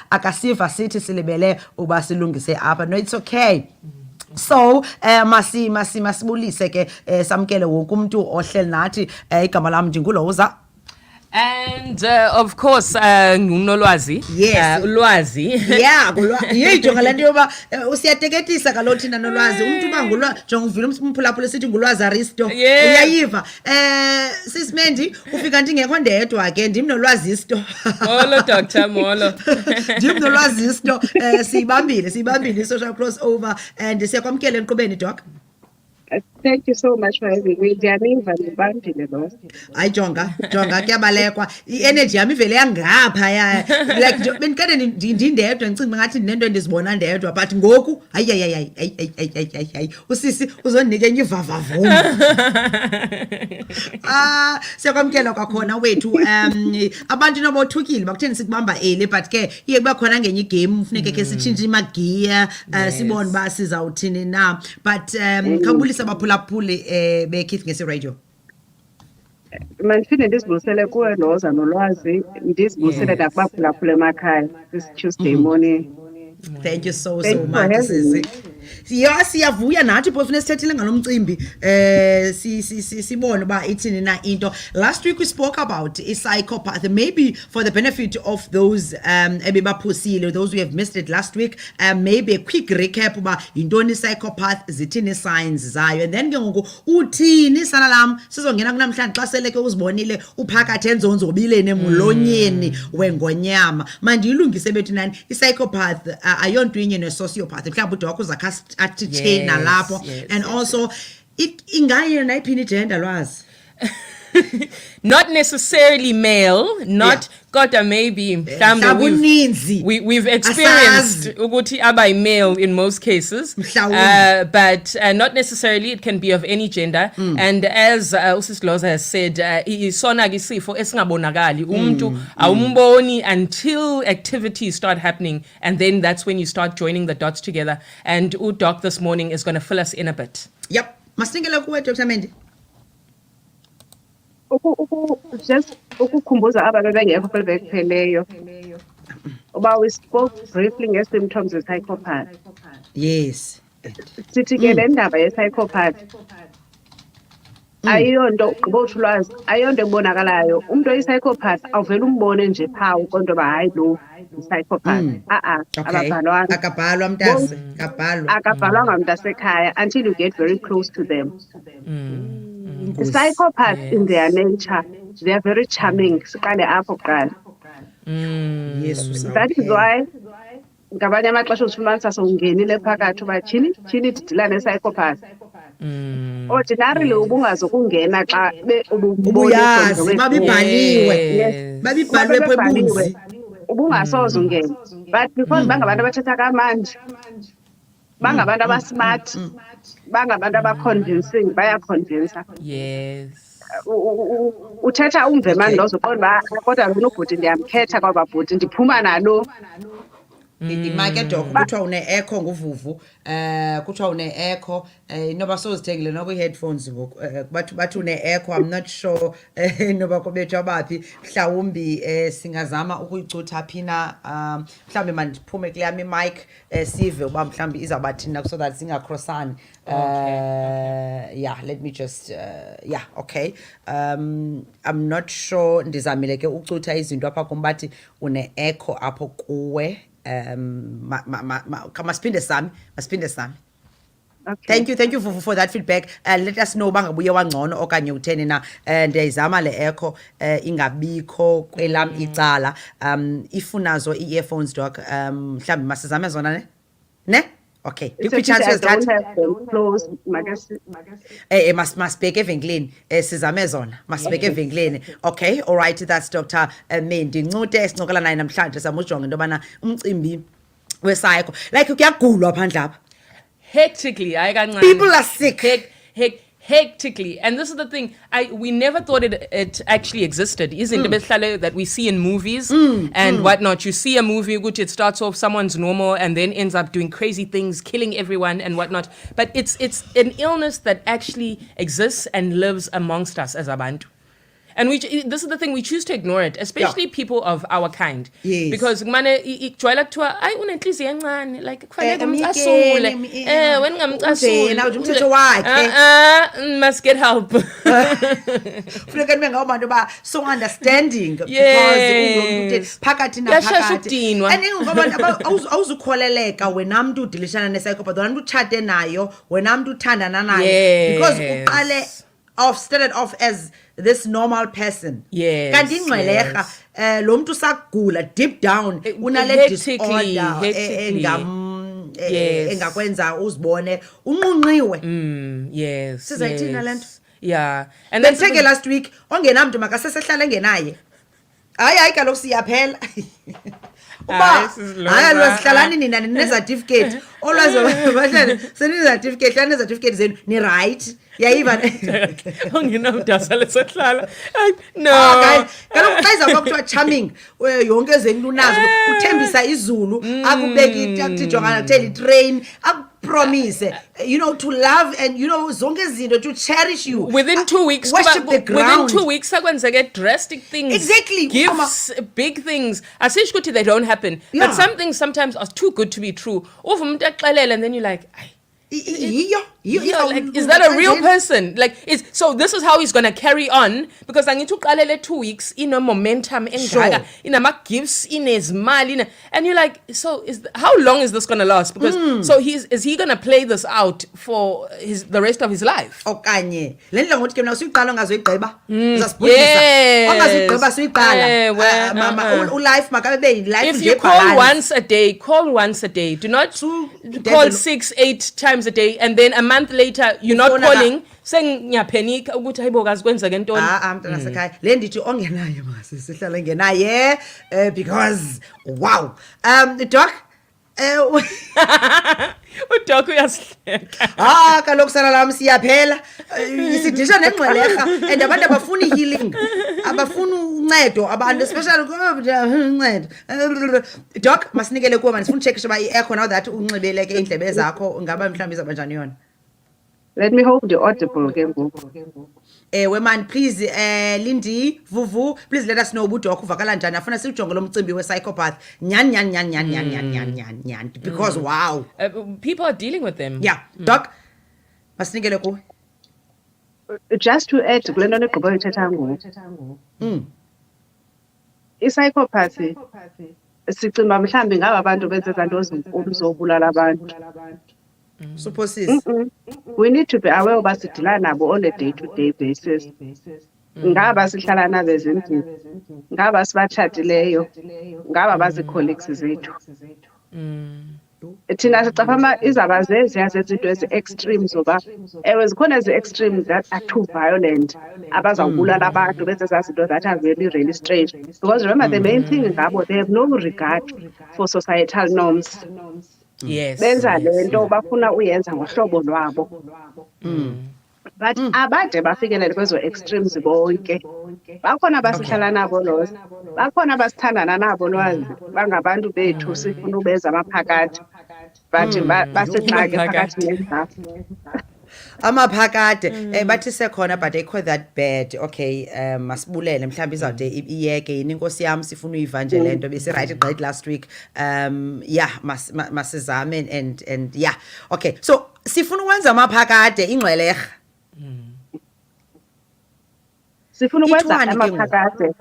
akasiva sithi silibele uba silungise apha. No, it's okay. So masibulise ke samkele wonke umuntu ohleli nathi igama lami ndinguLhoza. And of course, Lwazi. Yes. Lwazi. Yeah, yijonga lento yoba usiyateketisa kaloku thina noLwazi. Umuntu uba ngulwazi, jonga uvile umphulaphula esithi nguLwazi Aristo. Uyayiva. Sis Mendi, ufika ndingekho ndedwa ke ndim noLwazisto. Molo Dr. Molo. Ndim noLwazisto. Siyibambile social crossover and siyakwamkela enkqubeni doc. Thank you so much for having me. Ndiyaniva ndibambile lo. Hayi jonga kuyabalekwa. I-energy yami ivele yangapha ya. Like bendikade ndindedwa ngicinga ngathi ndinento endizibona ndedwa but ngoku hayi usisi uzonike enye ivavavuma. Siyakwamkela kwakhona wethu abantu nobothukile bakutheni sikubamba early but ke iye kuba khona ngenye igame ufuneke ke sitshintshe imagiya sibone ba sizawuthini na but khawubulisa abaphulaphuli beKeith ngesi radio. Mandifine ndizibusele kuwe Lhoza noLwazi, ndizibusele nakubaphulaphula emakhaya this Tuesday morning. Thank you so much sisi. Siyavuya nathi pho ufuna sithethile ngalomcimbi sibone ba ithini na into. Last week we spoke about psychopath, maybe for the benefit of those ebebaphosile, those who have missed it last week, maybe a quick recap uba yintoni psychopath, zithini signs zayo, and then ke ngoku uthini sana lam sizongena kunamhlanje xa sele ke uzibonile uphakathi enzonzobileni emulonyeni wengonyama. Mandiyilungise bethu nani psychopath ayonto inye ne-sociopath mhlawumbi udokho zakha athi nalapho and also ingaye nayiphini gender Lwazi. Not necessarily male, not kodwa maybe we've experienced ukuthi abai male in most cases, but not necessarily. It can be of any gender. And as Usis Lhoza has said, isona kisifo esingabonakali umuntu awumboni until activities start happening, and then that's when you start joining the dots together. And Doc this morning is going to fill us in a bit. Yep. Masingela kuwe Dr. Mendi. Just ukukhumbuza abantu abangekho bekupheleyo uba we spoke briefly nge-symptoms ze-psychopath. Yes. Sithi ke le ndaba ye-psychopath ayiyonto ugqibothi ulwazi, ayiyonto ebonakalayo. Umuntu oyi-psychopath awuvele umbone nje phawu konto ba hayi lo yi-psychopath. Akabhalwanga. Akabhalwa mntase, akabhalwanga mntasekhaya until you get very close to them. The psychopaths in their nature, they are very charming. Yes, that is why ngabanye amaxesha usifumanisa sowungenile phakathi uba tyhini didila ne-psychopath. Ordinarily ubungazokungena xa ubuyazi babibhaliwe phebuzi ubungasoze ungena, but because bangabantu abathetha kamandi, bangabantu abasmart, bangabantu abaconvincing, bayaconvinca. Yes. Uthetha umve mani lozo uqonda uba kodwa lona ubhuti ndiyamkhetha kwaba bhuti ndiphuma nalo. Imake doc kuthiwa une-echo nguvuvu kuthiwa une-echo noba sozithengile nokwi-headphones ngoku bathi une-echo. I'm not sure noba kubethu abaphi mhlawumbi singazama ukuyicutha phina mhlawumbi mandiphume kule yami imic sive uba mhlawumbi izawubathina so that singacrossani. Yeah, let me just okay. I'm not sure ndizamile ke ucutha izinto apha kum bathi une-echo apho kuwe. Masipinde sami. Okay. Thank you for that feedback. Let us know bangabuye wangcono okanye utheni na ndiyayizama le echo ingabikho kwelam icala. If unazo i-earphones doc mhlawumbi masizame zona ne? Okay. Masibheke evenkileni sizame zona masibheke evenkileni. Okay, all right, that's Dr. Mendi Ncute esincokola naye namhlanje samujonga into yobana umcimbi we-psycho like kuyagulwa phandle apha. Hectically, people are sick. Hectically, and this is the thing. We never thought it actually existed. Isn't it that we see in movies and whatnot? You see a movie, which it starts off someone's normal and then ends up doing crazy things, killing everyone and whatnot. But it's an illness that actually exists and lives amongst us as abantu. And this is the thing, we choose to ignore it, especially people of our kind. Yes. Because ikujwayela kuthiwa ayi unenhliziyo encane, like kufanele umcasule. When umthetho wakhe. Must get help. Funeka nibe ngabantu so understanding because phakathi naphakathi. And ngoba awuzukholeleka wena mntu udilishana ne-psychopath, wena mntu utshate nayo, wena mntu uthandana nayo, because uqale started off as this normal person. Yes. Kanti ingcwelerha lo mntu sakugula deep down unale disorder engakwenza uzibone unqunqiwe. Yes. Sizayithina lento. Yeah. And then take last week ongenamntu makasesehlala engenaye. Hayi kaloku siyaphela. Uba hayi lwasihlalani nina nine-certificate olwazi bahlale seni-certificate hlala ne-certificate zenu ni right yayiva ongenamntu asalesehlala. No. Kaloku xa izawuba kuthiwa charming yonke ezenu unazo uthembisa izulu akubeki akutijongana kuthela itrain promise, to love and, zonke izinto, to cherish you. Within 2 weeks, worship the ground. Within 2 weeks, get drastic things. Exactly. Gifts, big things. Asish kuti they don't happen. Yeah. But some things sometimes are too good to be true. And then you're like, like, is that a real person? Like, so this is how he's gonna carry on, because I need to 2 weeks in a momentum in a gifts in his mal and you're like, so how long is this gonna last? Because so is he gonna play this out for the rest of his life? Okanye le ndlela ngothi ke mna usuyiqala ongazoyigqiba uzasibhudisa ongazuyigqiba suyiqala mama ulife makabe life. If you call once a day, do not call 6-8 times a day, and then a month later you're not calling saying ngiyapanic ukuthi hayibo kazikwenzeke ntoni. Mntana sekhaya le ndithi ongenaye sihlala ngenaye because wow. Doc uDoc uyasihleka. Kaloku sana lam siyaphela sidisha nengcwelerha and abantu abafuni healing, abafuni uncedo abantu, especially uncedo. Doc masinikele kuwe manje sifuna check shaba i-echo now that unxibeleke indlebe zakho ngaba mhlawumbe izaba njani yona. Let me hope the audible ke ngoku. Man, please, Lindy, Vuvu, please let us know ubuDoc uvakala njani. Afuna siujonge lo mcimbi we-psychopath. Nyan. Because wow. People are dealing with them. Yeah. Doc, masinikele kuwe. Just to add kule nto negqiba uyithetha ngoku. I-psychopathy sicinga mhlawumbi ngaba abantu benze izinto ezinkulu zobulala abantu. Suppose we need to be aware uba sidila nabo on a day-to-day basis. Ngaba sihlala nabo ezindlini, ngaba sibatshatileyo, ngaba bazi-colleagues zethu. Thina sicapha izaba zeziya zezinto ezi-extreme zoba ewe zikhona ezi-extreme that are too violent abazawubulala abantu benze ezaa zinto that are very really strange, because remember the main thing ngabo, they have no regard for societal norms. Yes. Benza lento bafuna uyenza ngohlobo lwabo. But abade bafikelele kwezo extremes bonke. Bakhona basihlala nabo Lhoza, bakhona basithandana nabo Lwazi, bangabantu bethu sifuna ubeza amaphakathi. But basixake phakathi nenzawo. Amaphakade bathi sekhona but ayikho that bad. Okay, masibulele mhlawumbe izawude iyeke yini inkosi yami sifuna uyiva nje lento bese right great last week. Yeah, masizame and yeah. Okay, so sifuna ukwenza amaphakade ingcwelerha. Sifuna ukwenza amaphakade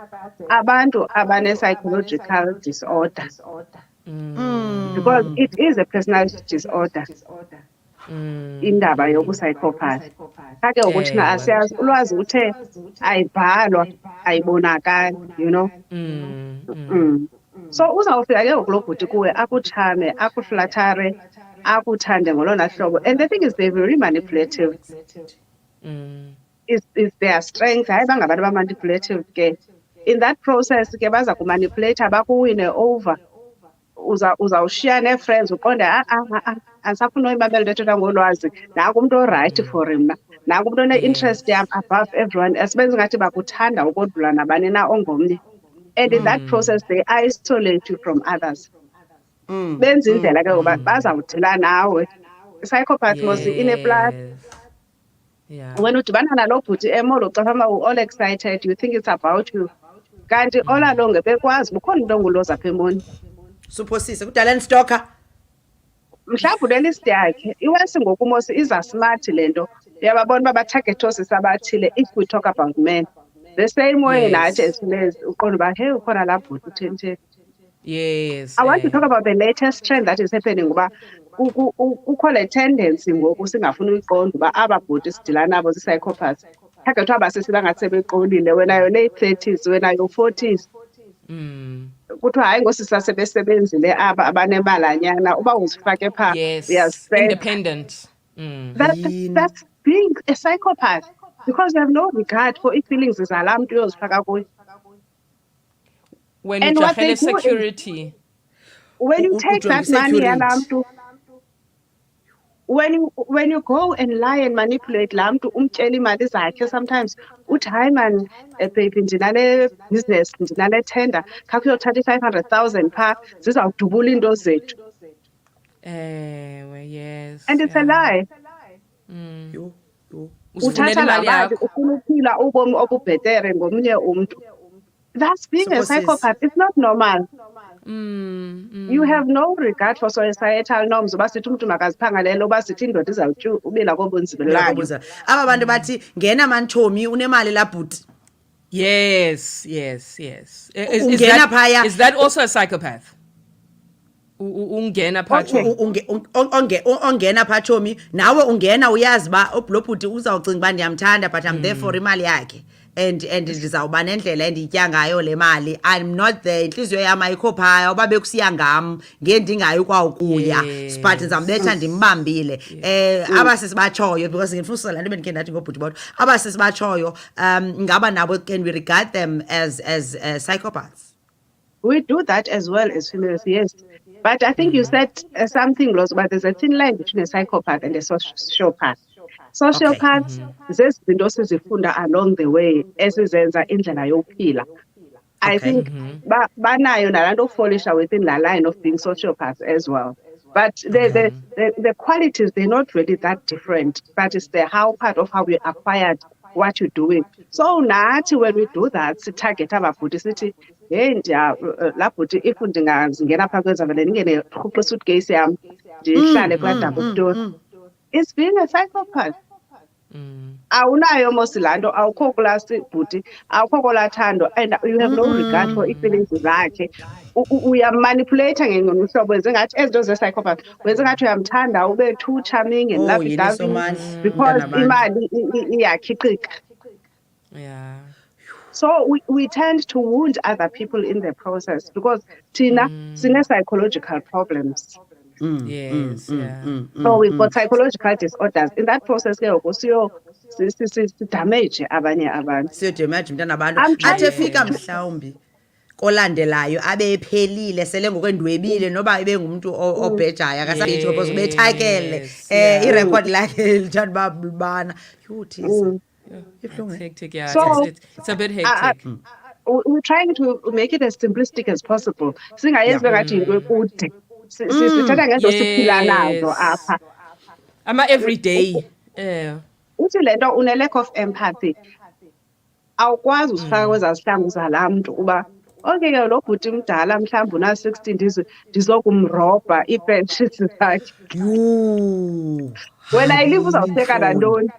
abantu abane-psychological disorder. Because it is a personality disorder. Indaba yobu-psychopath. Kake ukuthi na asiyazi ulwazi uthe ayibhalwa ayibonakali, So uzawufika ke ngoku lo bhuti kuwe akutshame akuflathare akuthande ngolona hlobo, and the thing is they're very manipulative. Is their strength. Hayi bangabantu ba-manipulative ke. In that process ke baza kumanipulate bakuwine over. Uzawushiya nee-friends uqonde andisafuna uyimamela into ethethwa ngoLwazi, naku umntu orayithi for mna, naku umntu one-interest yam above everyone else, benza ngathi bakuthanda ukodlula nabani na ongomnye. And in that process they isolate you from others. Benza indlela ke ngoba bazawudila nawe. Psychopath was in a plus Yeah. When udibana nalo bhuti emall ucafama all excited, you think it's about you. Kanti all along bekwazi ukhona into onguloza apha emoni. Supposise kudala nistalker. Mhlawumbi unelist yakhe iwesi ngoku mos iza smart le nto uyababona uba batarget oosisi abathile if we talk about men the same way nathi as females uqonda uba hey ukhona laa bhuti utheni. Yes. I want to talk about the latest trend that is happening uba kukho le tendency ngoku singafuni uyiqonda uba aba bhuti sidila nabo zii-psychopaths target abasisi bangathi sebeqolile wena you're late 30s wena you're 40s. Kuthiwa hayi ngoosisi sebesebenzile aba abanemalanyana uba uzifake phaa yes, independent. That's being a psychopath because you have no regard for feelings zalaa mntu uyozifaka kuyo. When you jahele security. When you take that money yalaa mntu, when you go and lie and manipulate laa mntu umtyela imali zakhe sometimes uthi hayi man baby ndinale business ndinale tender khakho uyothatha i-500,000 phaa zizawudubula iinto zethu. Yes. And it's a lie. Uthatha laa mali ufuna uphila ubomi obubhetere ngomnye umntu. That's being a psychopath. It's not normal. You have no regard for societal norms. Uba sithi umntu makaziphangalele uba sithi indoda izawutyu ubila kobunzima layo. Aba bantu bathi ngena mantshomi unemali laa bhuti. Yes. Ungena phaya. Is that also a psychopath? Ungena phaa ongena phaa tshomi nawe ungena uyazi uba lo bhuti uzawucinga uba ndiyamthanda but I'm there for imali yakhe and ndizawuba nendlela endiyitya ngayo le mali. I'm not there, intliziyo yam ayikho phaya uba bekusiya ngam ngendingayo kwawukuya but ndizambetha ndimbambile. Abasisi batshoyo because ngifuna laa nto bendikhe ndathi ngobhuti bodwa abasisi batshoyo ngaba nabo can we regard them as psychopaths? We do that as well as females, yes. But I think you said something, Lhoza, but there's a thin line between a psychopath and a sociopath. Sociopaths, zezinto sizifunda along the way esizenza indlela yokuphila. I think banayo nalaa nto folisha within that line of being sociopaths as well. But the qualities, they're not really that different, but it's the how part of how we acquired what you're doing. So nathi when we do that sitarget ababhuti sithi hey laa bhuti if ndingazingena phaa kwezavele ndingene rhuqe suitcase yam ndihlale kulaa double door. It's being a psychopath. Awunayo mos laa nto awukho kulaa bhuti awukho kolaa thando and you have no regard for ii-feelings zakhe. Uyamanipulate ngenye uhlobo wenze ngathi ezi nto ze-psychopath wenze ngathi uyamthanda ube too charming and lovey-dovey because imali iyakhiqika. Yeah. So we tend to wound other people in the process because thina sine-psychological problems. Yes. So we've got psychological disorders. In that process, ke ngoku damage abanye abantu. Siyodamage mntana abantu. Athi efika mhlawumbi kolandelayo abe ephelile sele ngokwendwebile noba ebe ngumuntu obhejayo akasabheji because ubethakele irecord lakhe lithanda babana yuthi it's hectic, yeah. So, it's a bit hectic. We're trying to make it as simplistic as possible. Singayenzi ngathi yinto ekude. Sithatha ngezo siphila nazo apha. Everyday. Uthi le nto une-lack of empathy. Awukwazi usifaka kwezaa zihlangu zalaa mntu uba okay ke lo bhuti mdala mhlawumbi una-60 ndizokumrobha ii-pensions zakhe. Wena ayilive uzawuhleka nantoni.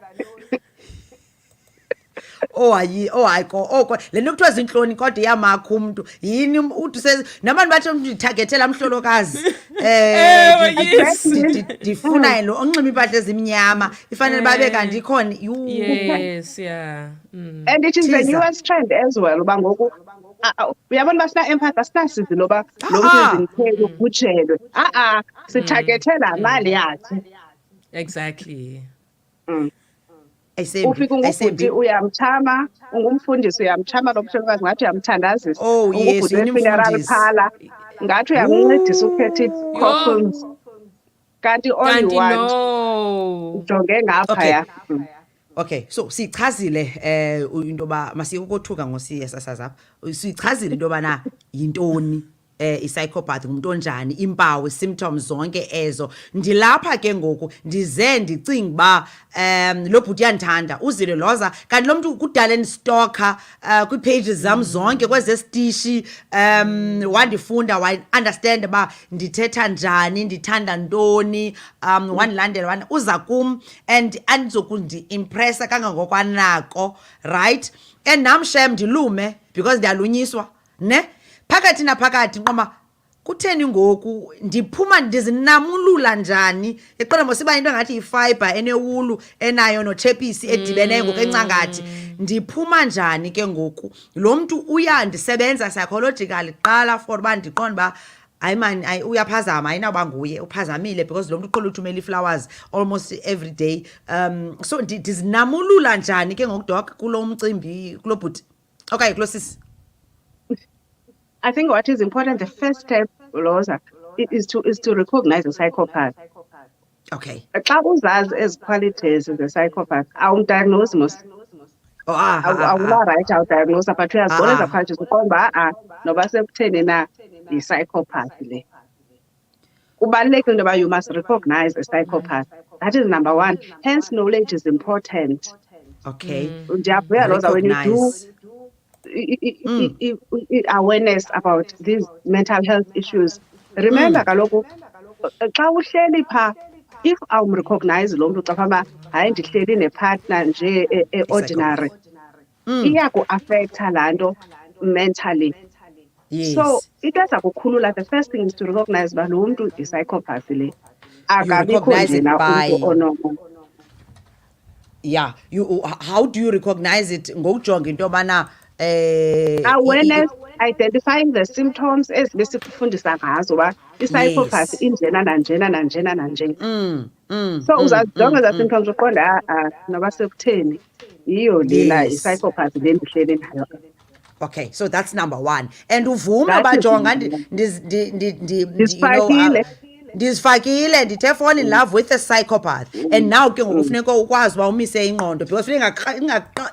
Hayi le nto kuthiwa zintloni kodwa iyamakha umntu yini uthi nabantu bathi umntu ndithagethela mhlolokazi ndifuna lo onxiba iimpahla ezimnyama ifanele babe kanti ikhona yes yeah and it is the newest trend as well uba ngoku uyabona uba sina-empathy asinasizi loba lo mntu ezimthele ugujelwe sithagethela mali yakhe. Exactly. Ufika ungubhuti uyamthama ungumfundisi uyamthama lo mhlolokazi ngathi uyamthandazisa ungubhuti we-funeral parlour ngathi uyamncedisa ukhetha ii-coffins kanti all you want ujonge ngaphaya. Okay, so siyichazile into yoba masiyekukothuka ngosiye sasazapha siyichazile into yobana yintoni i-psychopath ngumuntu onjani, impawu, symptoms zonke ezo. Ndilapha ke ngoku ndize ndicinga uba lo bhuti uyandithanda, uzile Lhoza, kanti lo mntu kudala endistalker kwii-pages zam zonke kwezestishi, wandifunda, wa-understand uba ndithetha njani, ndithanda ntoni, wandilandela, uza kum and andizokundi-impressa kangangokwanako, right? And nam shem ndilume because ndiyalunyiswa, ne? Phakathi naphakathi nqoma kutheni ngoku ndiphuma ndizinamulula njani eqala mosiba into ngathi ifiber enewulu enayo nochepisi edibeneyo ngokwencangathi ndiphuma njani ke ngoku lo mntu uyandisebenza psychologically qala for uba ndiqonda uba hayi man uyaphazama ayinawuba nguye uphazamile because lo mntu uqola uthumela ii-flowers almost every day. So ndizinamulula njani ke ngoku doc kulo mcimbi kulo bhuti okanye kulo sisi? I think what is important, the first step, Lhoza, is to recognize a psychopath. Okay. Xa uzazi ezi qualities the psychopath, awumdiagnose mos. Awula-right awudiagnose, but uyazibona eza qualities uqonda uba noba sekutheni na yi-psychopath le. Kubalulekile into yoba you must recognize a psychopath. That is number one. Hence, knowledge is important. Okay. Ndiyavuya Lhoza when you do awareness about these mental health issues. Remember kaloku xa uhleli pha, if awumrecognize lo mntu xa uba hayi ndihleli nepartner nje ordinary, iyaku-affecta laa nto mentally. Yes. So into eza kukhulula, the first thing is to recognize uba lo mntu yi-psychopath le, akabikho njena umntu onomo. Yeah, how do you recognize it? Ngokujonga into yobana awareness, identifying the symptoms ezibesikufundisa ngazo uba i-psychopath injena nanjena nanjena nanjena. So uzazijonga eza symptoms uqonda noba sekutheni yiyo lena i-psychopath le ndihleli nayo. Okay, so that's number one. And uvume bajonga ndizifakile ndithe fall in love with a psychopath, and now ke ngoku kufuneka ukwazi uba umise ingqondo because funeka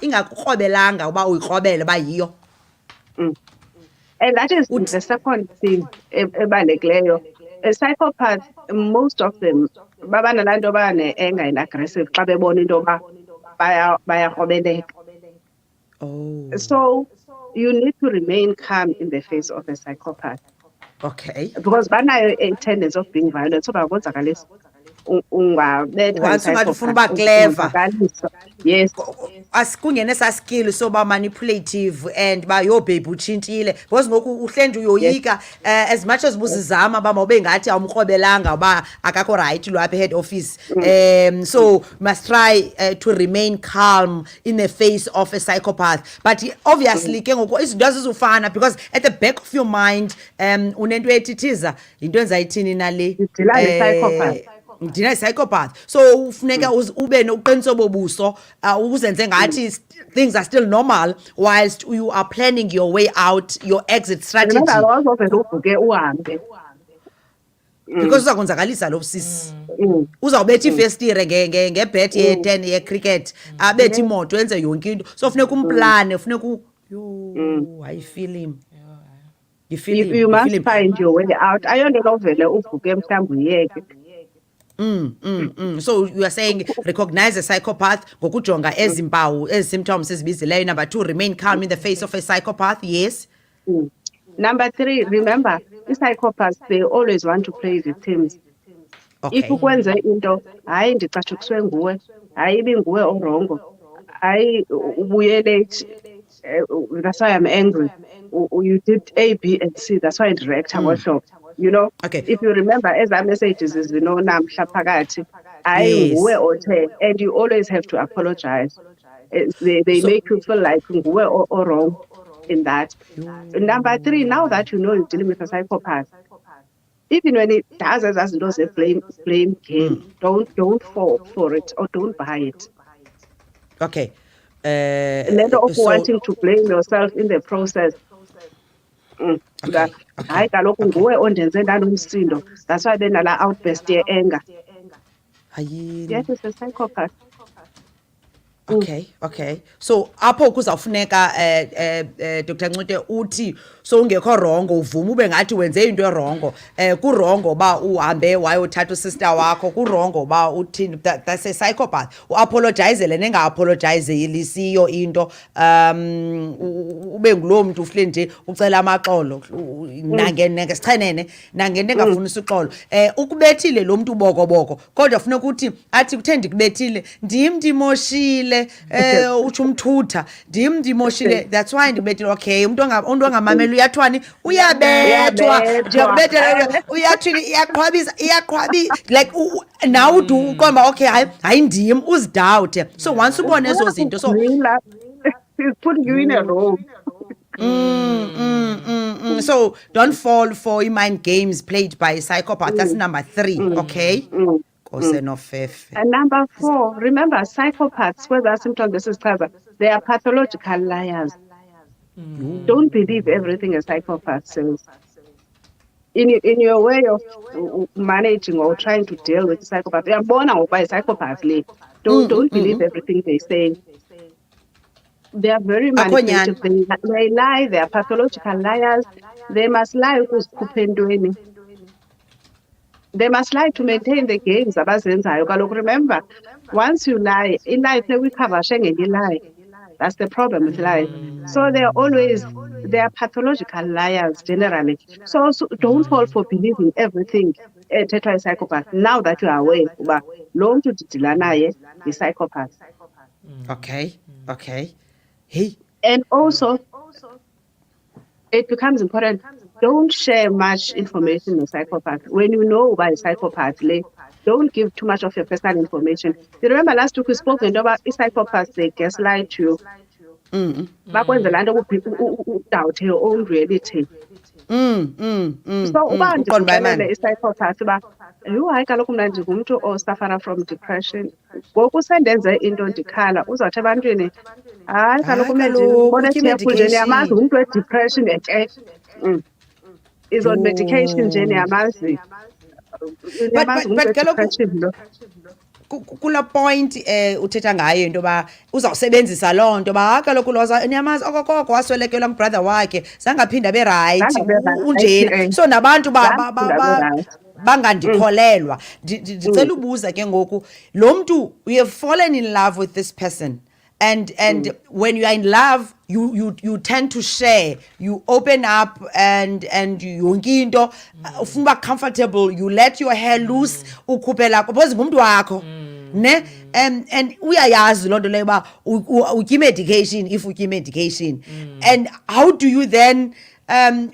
ingakukrobelanga uba uyikrobele uba yiyo. And that is the second thing ebalulekileyo. A psychopath, most of them babanalaa nto bane-anger and aggressive xa bebona into yoba bayakrobeleka. So you need to remain calm in the face of a psychopath. Okay. Because banayo a tendency of being violent, so bakonzakalisa. Once ungathi ufuna uba clever. Yes. Asikungene esa skill soba manipulative and ba yo babe utshintshile because ngoku uhlenje uyoyika as much as busizama ba mawube ngathi awumkrobelanga uba akakho right lo apha head office. So must try to remain calm in the face of a psychopath, but obviously ke ngoku izinto azizufana because at the back of your mind unento ethithiza into enzayithini nale ndina psychopath, so ufuneka ube noqiniso bobuso uzenze ngathi things are still normal whilst you are planning your way out, your exit strategy, because uzakonzakalisa lo sisi. Uzawubetha ifestire ngebet ye-10 ye-cricket, abetha imoto enze yonke into, so funeka umplane, funeka I feel him. You must find your way out. Ayonto lovele uvuke mhlawumbi uyeke. So you are saying recognize a psychopath ngokujonga ezimpawu symptoms ezibizileyo. Number 2, remain calm in the face of a psychopath. Yes. Number 3, remember psychopaths, they always want to play victims. Okay. If ukwenze into hayi ndicatshukiswe nguwe, hayi ibinguwe orongo, hayi ubuye late, that's why I'm angry, you did A, B and C, that's why I direct ngohlobo. You know, okay. If you remember, as our messages is, namhla phakathi, hayi nguwe othe, and you always have to apologize. They make you feel like nguwe or wrong in that. Number 3, now that you know you're dealing with a psychopath, even when it does as those blame game, don't fall for it or don't buy it. Okay. Wanting to blame yourself in the process. Hayi kaloku nguwe ondenze ndanomsindo, that's why benala outburst ye-anger. Yes, it's a psychopath. Okay. So apho kuzawufuneka Dr. Ncute uthi so ungekho rongo uvuma ube ngathi wenze into erongo kurongo ba uhambe wayothatha usister wakho kurongo ba uthini that's a psychopath uapologize le nenga-apologize lisiyo into ube ngulo muntu ufle nje ucela amaxolo nangesichenene nangento engafunisa uxolo ukubethile lo muntu ubokoboko kodwa funeka ukuthi athi kuthe ndikubethile ndimoshile uthi umthutha ndimoshile that's why ndibethile okay umuntu ongamameli uyathwani uyabethwa njengobethela uyathini iyaqhwabisa like now uthi uqomba okay hayi ndim uzidoubt so once ubone ezo zinto so he's putting you in a role. So don't fall for mind games played by a psychopath. That's number 3, okay? And number 4, remember psychopaths, whether symptoms this is covered, they are pathological liars. Don't believe everything a psychopath says. In your way of managing or trying to deal with psychopaths, you are born out by psychopaths. Don't believe everything they say. They are very manipulative. They lie. They are pathological liars. They must lie. They must lie to maintain the gains. Remember, once you lie, in life we cover and you lie. That's the problem with life. So they are pathological liars generally. So don't fall for believing everything. A psychopath. Now that you are aware, long to the psychopath. Okay. Hey. And also, it becomes important. Don't share much information with psychopath. When you know about a psychopath, don't give too much of your personal information. You remember last week we spoke about psychopaths, they gaslight you. Back when the land of people doubt your own reality. So, a psychopath, you or suffer from depression. Go send them into the color. Uzathe ebantwini hayi kaloku depression is on medication nje niyamazi kula point uthetha ngayo into ba uzawusebenzisa loo nto ba kaloku Lhoza niyamazi okokoko waswelekelwa ngubrother wakhe zangaphinda be right unjena so nabantu bangandikholelwa ndicela ubuza ke ngoku lo mntu you have fallen in love with this person and when you are in love you tend to share, you open up and yonke into ufuna uba comfortable, you let your hair loose ukhuphela because ngumuntu wakho ne and uyayazi loo nto leyo uba utya medication if utya medication and how do you then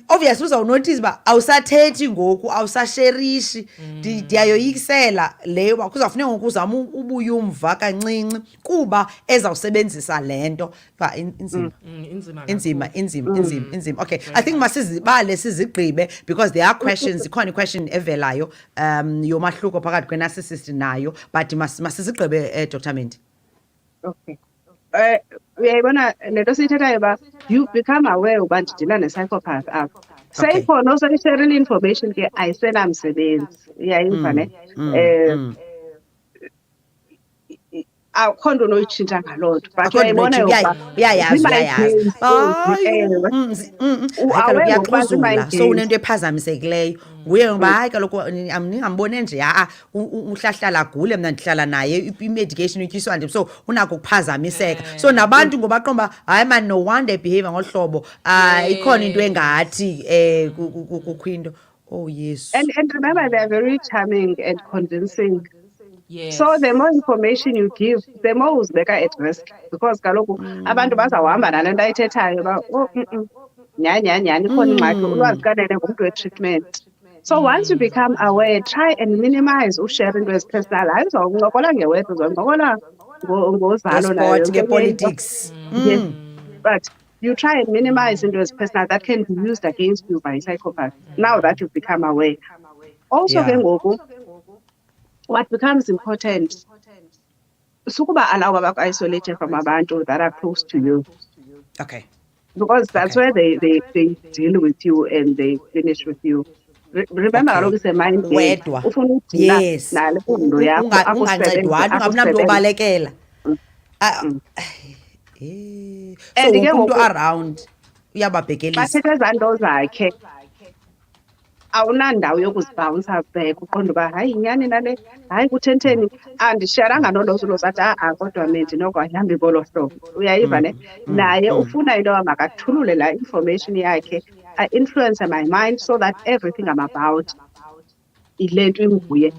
obviously uzawunotice uba awusathethi ngoku awusasherishi ndiyayoyikisela leyo uba kuzawufuneka ngoku uzama ubuye umva kancinci kuba ezawusebenzisa le nto uba inzima okay I think masizibale sizigqibe because there are questions ikhona i-question evelayo yomahluko phakathi kwe-narcissist nayo but masizigqibe Dr. Mendi. Okay. Uyayibona lento siyithethayo uba you become aware uba ndidila ne-psychopath apho say for no real information ke ayisenamsebenzi uyayiva ne akho nto noyitshintsha ngaloo nto but uyayibona uyayazi uyaqhuzula so unento ephazamisekileyo nguye ngoba hayi kaloku ningambone nje uhlahlala gule mna ndihlala naye i-medication utyiswa ndim so unako ukuphazamiseka so nabantu ngoba qomba hayi man no wonder behavior ngolu hlobo ikhona into engathi kukho into oh yes and remember they are very charming and convincing. Yes. So the more information you give, the more uzibeka at risk because kaloku abantu bazawuhamba nale nto ayithethayo ba nyhani ikhona ingxaki ulwazikanele ngumntu we-treatment. So once you become aware, try and minimize ushare into ezipersonal. Hayi uzawuncokola ngewethu uzawuncokola ngozalo nayo nge-politics. Yes. But you try and minimize into ezipersonal that can be used against you by a psychopath now that you've become aware. Also ke ngoku what becomes important sukuba allow isolated from abantu that are close to you. Okay. Because that's where they deal with you and they finish with you. Remember kaloku it's a mind game. Ufuna udila nale mfundo yakho akusebenza ungamnamntu obalekela So And ke wonke umuntu ngoku around xa uyababhekelisa. thetha ezaa nto zakhe awunandawo yokuzibhawunsa back uqonda uba hayi nyani nale hayi kuthentheni andisharanga nolozulo zathi kodwa mina ndinoko ayihambi ngolo hlobo uyayiva ne naye ufuna into yoba makathulule laa information yakhe influence my mind so that everything I'm about yile nto inguye,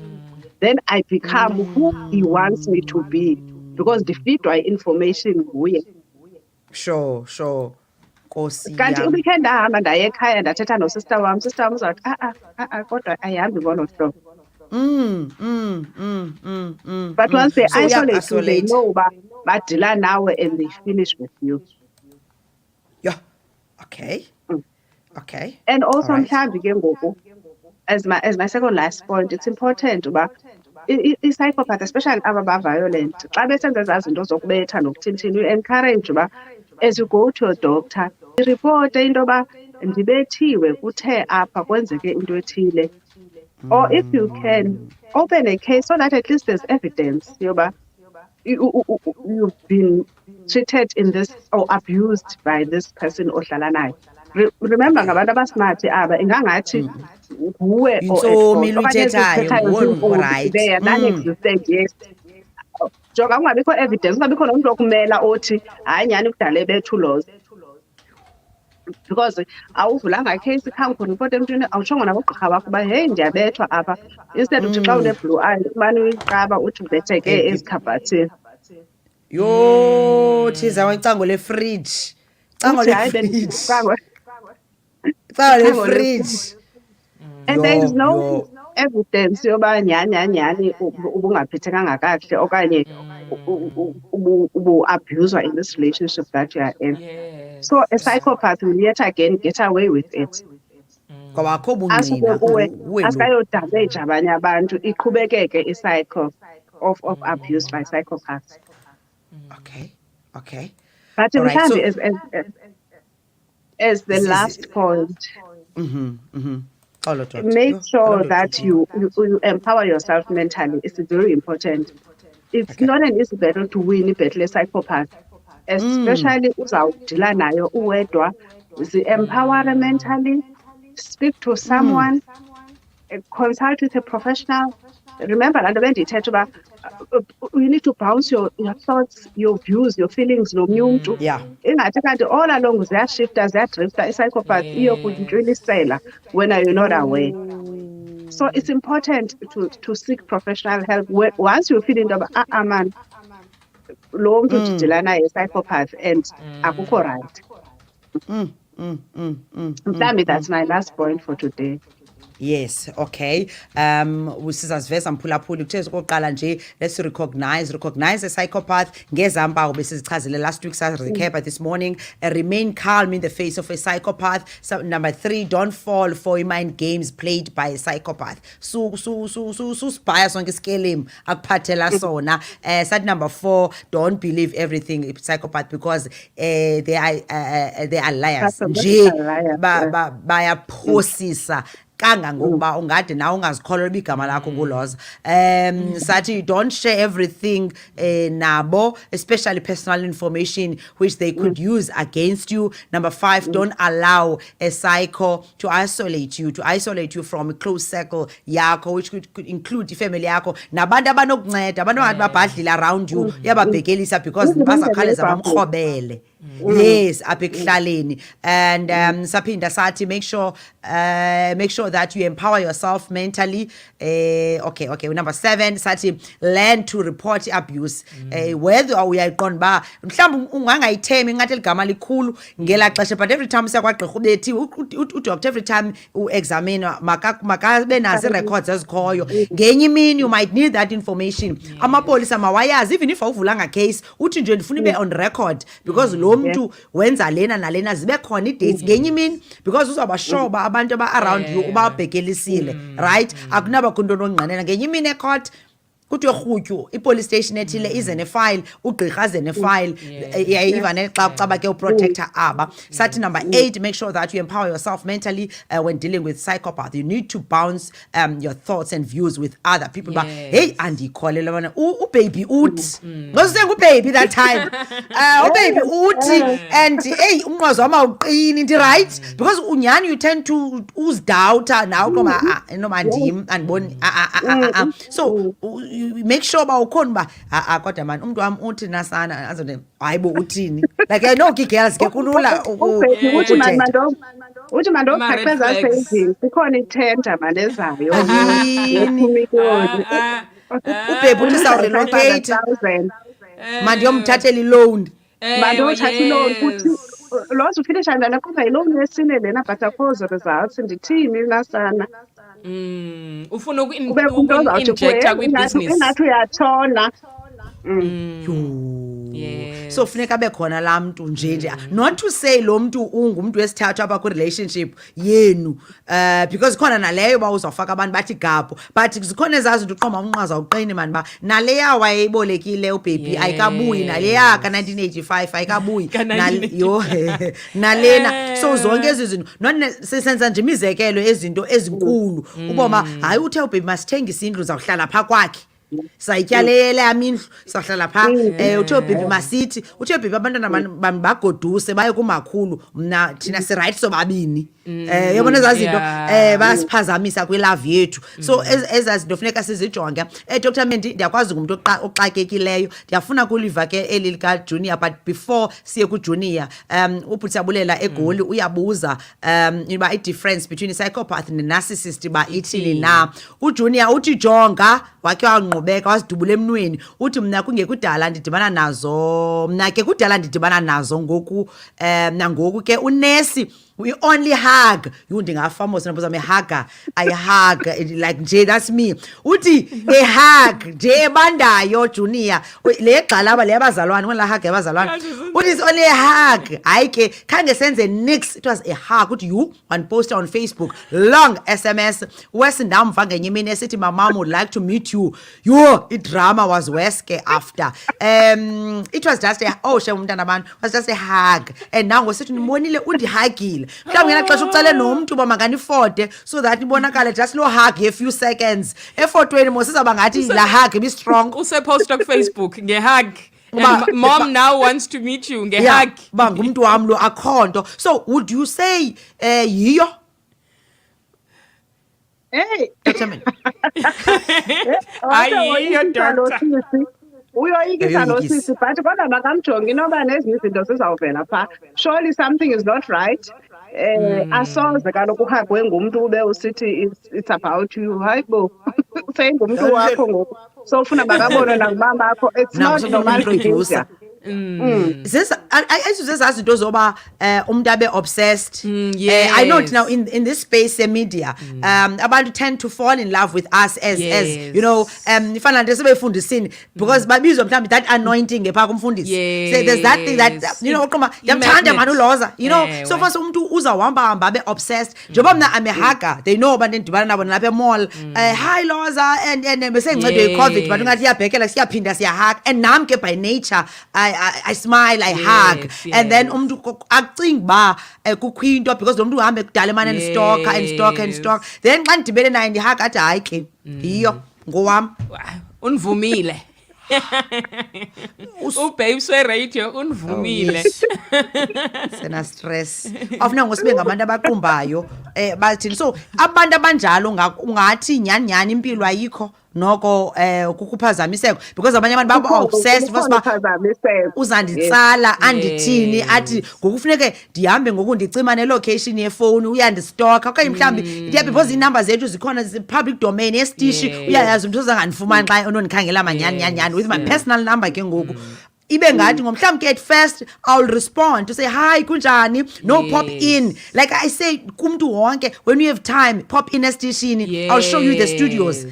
then I become who he wants me to be because ndifidwa i-information nguye. Sure Nkosi Kanti yam. ubikhe ndahamba ndaye ekhaya ndathetha nosista wam uzawuthi kodwa ayihambi ngolo hlobo. But once they So isolate you, they isolate. know uba badila nawe and they finish with you. Yeah. Okay. Okay. And also All right. mhlawumbi ke ngoku as my second last point, it's important uba i-psychopath, especially aba ba-violent, xa besenza ezaa zinto zokubetha nokuthini, you encourage uba as you go to your doctor, iripote into yoba ndibethiwe kuthe apha kwenzeke into ethile. Or if you can, open a case so that at least there's evidence yoba you've been treated in this or abused by this person ohlala naye. Remember ngabantu abasmart aba ingangathi nguwe or at Yintsomi fault okanye luyithethayo, ezithethayo nguwe ziintsomi, right. they are non-existent, yes. Jonga kungabikho evidence, kungabikho nomntu wokumela othi hayi nyhani kudala ebetha uLhoza. Because awuvulanga case khange uripoti emntwini, awutshongo nabogqirha bakho uba heyi ndiyabethwa apha. Instead uthi xa une-blue eye umane uyiqaba uthi ubetheke ezikhabhathini. Yho, thiza wecango lefridge. Cango Uthi hayi lefridge. cango Cango lefridge. and there is no evidence yoba nyhani ubungaphethekanga kakuhle okanye ubu-abuswa in this relationship that you are in. Yes. So a psychopath will yet again get away with it. Ngoba akho Asuke bungqina kuwe nguwe lo. asikayodamage abanye abantu, iqhubekeke i-cycle of abuse by psychopaths. Okay. But All right, so mhlawumbi as the last point, make sure that you empower yourself mentally. It's very important. It's not an easy battle to win ibhettle psychopath, especially uzawudila nayo uwedwa. Empower mentally, speak to someone, consult with a professional. Remember, laa nto bendiyithetha uba you need to bounce your thoughts, your views, your feelings nomnye umntu. Yeah. Ingathi kanti all along ziyashifta ziyadrifta i-psychopath iyokuntwilisela when you're not aware. So it's important to seek professional help once you feel into yoba man lo mntu ndidila naye psychopath and akukho right. Mhlawumbi that's my last point for today. Yes, okay. Sizaziveza mphulaphuli kuthe okokuqala nje, let's recognize a psychopath. Ngezampawu besizichazile last week, recap this morning. Remain calm in the face of a psychopath. So, number 3, don't fall for mind games played by a psychopath. Spaya sonke iskelem akuphathela sona. Side number 4, don't believe everything a psychopath because they are liars. Nje bayaphosisa kangangokuba ungade nawe ungazikholelwa uba igama lakho nguLhoza. Sathi don't share everything nabo, especially personal information which they could use against you. Number 5, don't allow a psycho to isolate you from a close circle yakho, which could include ifamily yakho nabantu abanokunceda, abantu abangathi babhadlile around you, uyababhekelisa because bazakhawuleza bamkrobele. Yes, apha ekuhlaleni. And saphinda sathi make sure that you empower yourself mentally. Okay, number 7 sathi learn to report abuse. Whether uyayiqonda ba mhlawumbe ungangayithemi ngathi ligama likhulu ngela xesha, but every time siyakwagqirha ubethiwe udoctor every time uexamine makabe nazo records ezikhoyo. Ngenye imini you might need that information. Amapolisa mawayazi, even if awuvulanga case uthi nje ndifuna ibe on record because lo mntu wenza lena nalena zibe khona i-dates ngenye imini because uzawuba sure uba abantu aba around you ubabhekelisile, right? Akunabakho into nongqanela ngenye imini ecourt kuthiwe rhutyu ipolice station ethile ize nefile ugqirha aze nefile yayiva nexa caba ke uprotector aba sathi number 8 make sure that you empower yourself mentally when dealing with psychopath. You need to bounce your thoughts and views with other people. But hey, andikholele bona ubaby uthi ngosengubaby that time ubaby uthi and hey umnqwazi wama uqini ndi right because unyani you tend to uzdoubter now koma noma ndim andiboni so you make sure ba ukhona ba kodwa man umuntu wami uthi nasana azone hayibo uthini like I know girls ke kulula uthi mando uqhaqheza sendini sikhona itender manezayo ubhebhu uthi saw relocate manje yomthathela iloan mando uthatha iloan futhi Lhoza ufinisha njani kuba iloan yesine lena but akhozo results ndithini nasana ufuna uku-injecta kwi-business engathi uyatshona Yes. So funeka abe khona laa mntu nje not to say lo mntu ungumntu wesithathu apha kwi-relationship yenu because khona naleyo ba uzawufaka abantu bathi gapho but zikhona ezazi into uqoma unqaza uqini mani ba naleya wayeyibolekile ubhebi ayikabuyi naleya ka-1985 ayikabuyi nalena so zonke ezi zinto sisenza nje imizekelo ezinto ezinkulu uboma hayi uthe ubhebi masithengise indlu zawuhlala phaa kwakhe sayityalele amindlu sahlala pha uthe ubhebi masithi uthe ubhebi abantwana bami bagoduse baye kumakhulu mna thina si-right sobabini yabona ezaa zinto basiphazamisa kwilove yethu so ezaa zinto funeka sizijonge Dr. Mendi ndiyakwazi ngumntu oxakekileyo ndiyafuna kuliva ke eli likajunior but before siye kujunior ubhutsabulela egoli uyabuza uba i-difference between i-psychopath ne-narcissist uba ithini na ujunior uthi jonga wakhe wangqubeka wazidubula emnweni uthi mna kungekudala ndidibana nazo mna ke kudala ndidibana nazo ngoku nangoku ke unesi we only hug you ndingafamos nabuza me hugger I hug like nje that's me uthi a hug nje bandayo junior le gxalaba le abazalwane wena hug abazalwane uthi it's only a hug hayi ke khange senze nix it was a hug uthi you one poster on Facebook long SMS wesindamva ngenye imini esithi my mom would like to meet you idrama was worse ke after it was just a umntana abantu was just a hug and now ngosithi ndibonile undihagile mhlawumbe ngenaxesha ucale nomntu uba makanifode so that ibonakale just lo hug a few seconds efotweni mosizaba ngathi la hug be strong useposta ku-Facebook ngehug mom now wants to meet you ngehug ba ngumntu wami lo akhonto so would you say yiyo hey ayiyo doctor uyoyikisa lo sisi but kodwa makamjongi noba nezinye izinto zizawuvela phaa surely something is not right asoze kaloku uhagwe ngumntu ube usithi it's about you hayibo seyingumntu wakho ngoku so ufuna bakabone nangumama akho it's not normal behavior zezaa zinto zoba umuntu abe obsessed yes. I know now in this space media abantu tend to fall in love with us as you know ifana nje sebefundisini because babizwa mhlawumbe that anointing ngepha kumfundisi so there's that thing that you know uqoma yamthanda manje uLhoza you know so first umuntu uzawuhamba abe obsessed njengoba mina I'm a hugger they know abantu endibana nabo lapha emall hi Lhoza and bese ngincedwe yiCovid but ungathi iyabhekela siyaphinda siyahug and nami ke by nature I smile, I hug, and then acting ba kukwinto because lo muntu uhambe kudala emane and stalk then xa ndidibene naye ndihug athi hayi ke yiyo ngowami unvumile ubabes we-radio unvumile sena stress afuna ngosibe ngabantu abaqumbayo bathini so abantu abanjalo ungathi nyani impilo ayikho noko kukuphazamiseko because abanye abantu baba obsessed uzanditsala andithini athi ngokufuneke ndihambe ngoku ndicima nelocation yefowuni uyandistalka okanye mhlawumbi ndiyabe because iinumber zethu zikhona public domain esitishi uyayazi umntu uzangandifumani xa onondikhangela manyani with my personal number ke ngoku ibe ngathi ngomhlawumbi ke at first I'll respond to say hi kunjani no pop in like I say kumntu wonke when you have time pop in estishini I'll show you the studios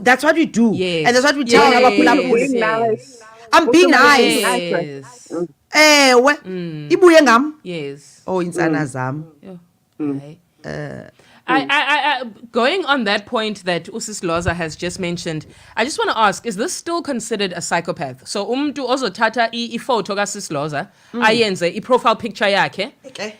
that's what we do and that's what we tell abaphulaphuli I'm being nice ewe ibuye ngam yes intsana zam Going on that point that Usis Lhoza has just mentioned, I just want to ask, is this still considered a psychopath? So umntu ozothatha i-photo kaSis Lhoza ayenze i-profile picture yakhe. Okay.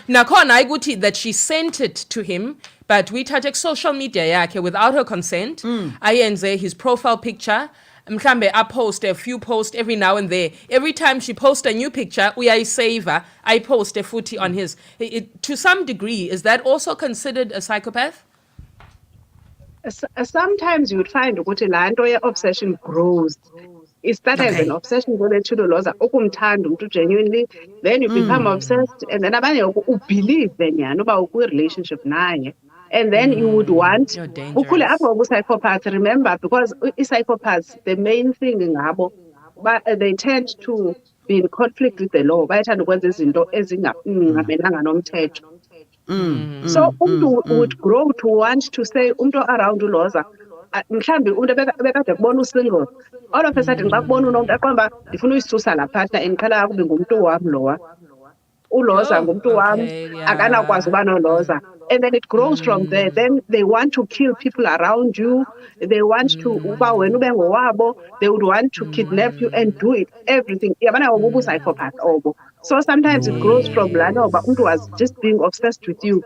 Nakhona ayikuthi that she sent it to him, but we touch social media yakhe without her consent. Ayenze his profile picture. Mhlambe post a few posts every now and there. Every time she posts a new picture, I save her. I post a footy on his. To some degree, is that also considered a psychopath? Sometimes you would find ukuthi laa nto ye-obsession grows. It started as an obsession with Ncute Lhoza, ukumthanda umuntu genuinely, then you become obsessed, and then abanye ubelieve nyani uba ukwi-relationship naye. And then you would want psychopaths, remember, because psychopaths, the main thing in ngabo, but they tend to be in conflict with the law. So umntu would grow to want to say umntu around uLhoza mhlambi umntu bekade kubona usingle, all of a sudden xa kubona unomntu aqomba ndifuna uyisusa la partner endiqala kube ngumntu wam lowa uLhoza ngumntu wam akanakwazi uba noLhoza. And then it grows from there. Then they want to kill people around you. They want to, they would want to kidnap you and do it, everything. Psychopath. So sometimes it grows from Lano, but who was just being obsessed with you.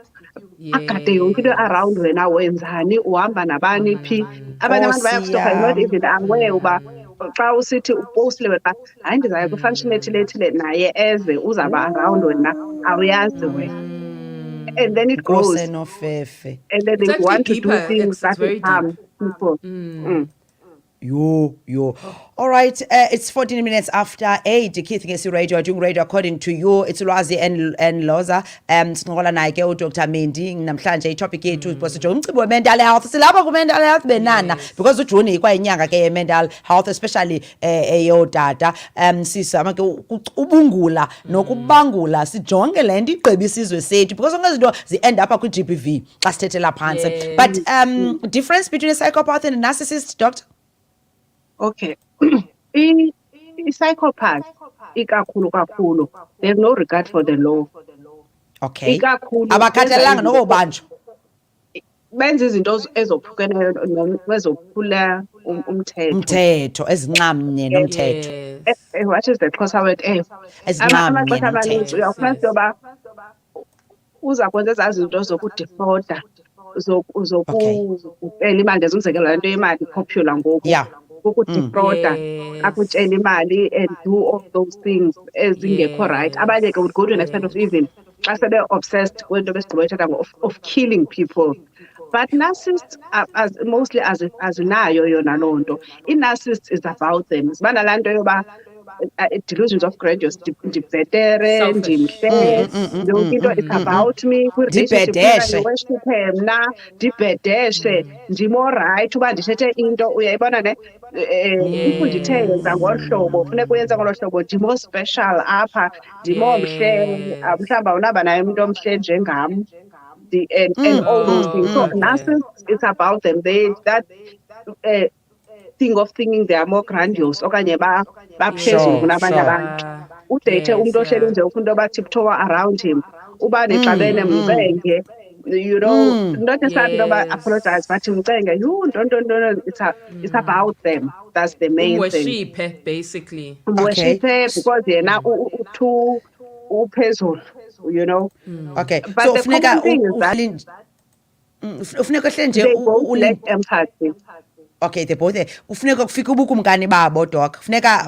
Around when I went, honey, nabani p. Not even aware xa usithi upostile wena hayi ndizaya kufunctionate naye eze uzaba around wena awuyazi wena. And then it grows. And then they want to do things that harm people. Yo. All right, it's 14 minutes after 8. Keith ngesi radio, doing radio according to you. It's Lwazi and Lhoza. Sinqola naye ke uDr Mendi namhlanje itopic yethu positive umcibo mental health. Silapha ku mental health benana because uJune ikwayinyanga ke mental health especially eyodata. Sisama ke ubungula nokubangula sijonge lento igqiba isizwe sethu because ongezinto zi end up ku GBV xa sithethela phansi. But difference between a psychopath and a narcissist, doctor? Okay. Psychopath, ikakhulu. They have no regard for the law. Okay. Abakhathalanga nokubanjwa. Benza izinto ezophukeneyo nezophula umthetho ezinxamnye nomthetho. What is the Xhosa word? Ezinxamnye nomthetho. Uyafuna yoba uza kwenza ezaa zinto zokudefaulta zokucela imali ngezumzekelo laa nto yemali popular ngoku. Yeah. Ukudefrauda akutshela imali and do all those things ezingekho right. Abanye ke would go to an extent of even xa sebe obsessed kwento besigqibethetha of killing people. But narcissists as mostly as nayo yona loo nto. I-narcissist is about them. Sibana laa nto yoba delusions of grandeur, ndibhetere, ndimhle, yonke into is about me. Ndibhedeshe mna, ndibhedeshe, ndimoright uba ndithethe into uyayibona ne ndithe yenza ngolu hlobo funeka uyenza ngolo hlobo ndimo special apha ndimomhle mhlawumbi awunaba naye umntu omhle njengam and all those things. So narcissists, it's about them. That thing of thinking they are more grandiose okanye baphezulu kunabanye abantu. Udate umuntu ohleli nje ufuna uba tiptoe around him uba nexabene mcenge, you know, not necessarily about apologize but mcenge you don't it's about them. That's the main thing. Worship basically. Worship because yena too uphezulu, you know. Okay. But so the common thing is that ufuneka hle nje lack empathy. Okay, they both ufuneka kufika ubukumkani babo doc. Funeka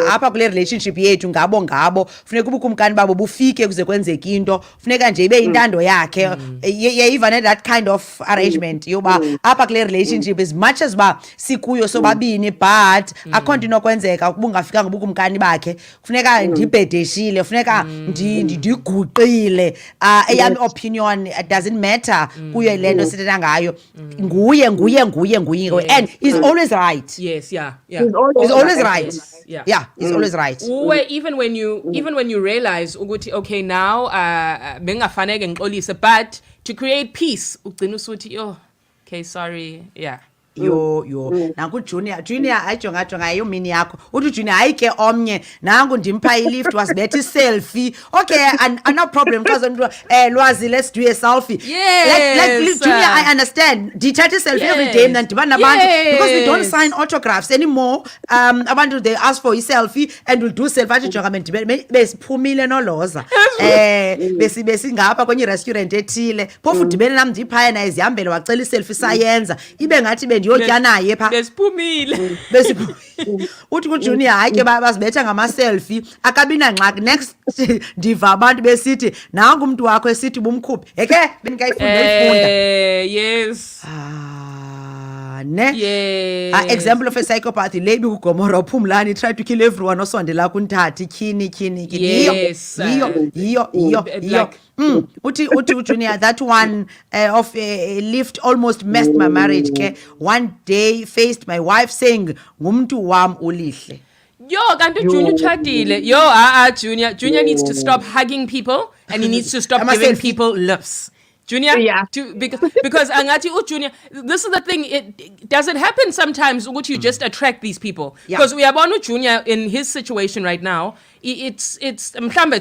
apha kule relationship yethu ngabo funeka ubukumkani babo bufike kuze kwenzeke into. Funeka nje ibe intando yakhe. Even that kind of arrangement yoba apha kule relationship as much as ba sikuyo sobabini but akho nto inokwenzeka ukuba ungafika ngobukumkani bakhe. Funeka ndibhedeshile, funeka ndiguqile. Eyami opinion doesn't matter kuyo lento sithetha ngayo. Nguye and he's always right. Yes, yeah. He's always right. Yeah, he's always right. Even when you realize ukuthi okay now bengafanele ngixolise but to create peace ugcina usuthi okay sorry, yeah. yo nanku junior ayijonga ayomini yakho uthi junior hayi ke omnye nangu ndimpha ilift wasibetha iselfie okay no problem xa zonto Lwazi let's do a selfie like junior I understand ndithatha iselfie every day mna ndibana nabantu because we don't sign autographs anymore abantu they ask for iselfie and we'll do selfie athi jonga besiphumile noLhoza besingapha kwenye restaurant ethile phofu dibene nam ndiphaya naye zihambele wacela iselfie sayenza ibe ngathi bendiyotya naye pha besiphumile uthi kujunior hayi ke basibetha ngama-selfie akabina ngxaki next ndiva abantu besithi nangu umntu wakho esithi bumkhuphi eke benikayifunda yes example of a psychopath le ibikugomora uphumlani try to kill everyone osondela kunthathi tyhini yiyo uthi ujunior that one of lift almost messed my marriage ke one day faced my wife saying ngumntu wam ulihle yo kanti junior utshadile junior needs to stop hugging people and he needs to stop giving people lifts. Junior, because angathi Junior, this is the thing. Does it happen sometimes? You just attract these people because we are born Junior in his situation right now. It's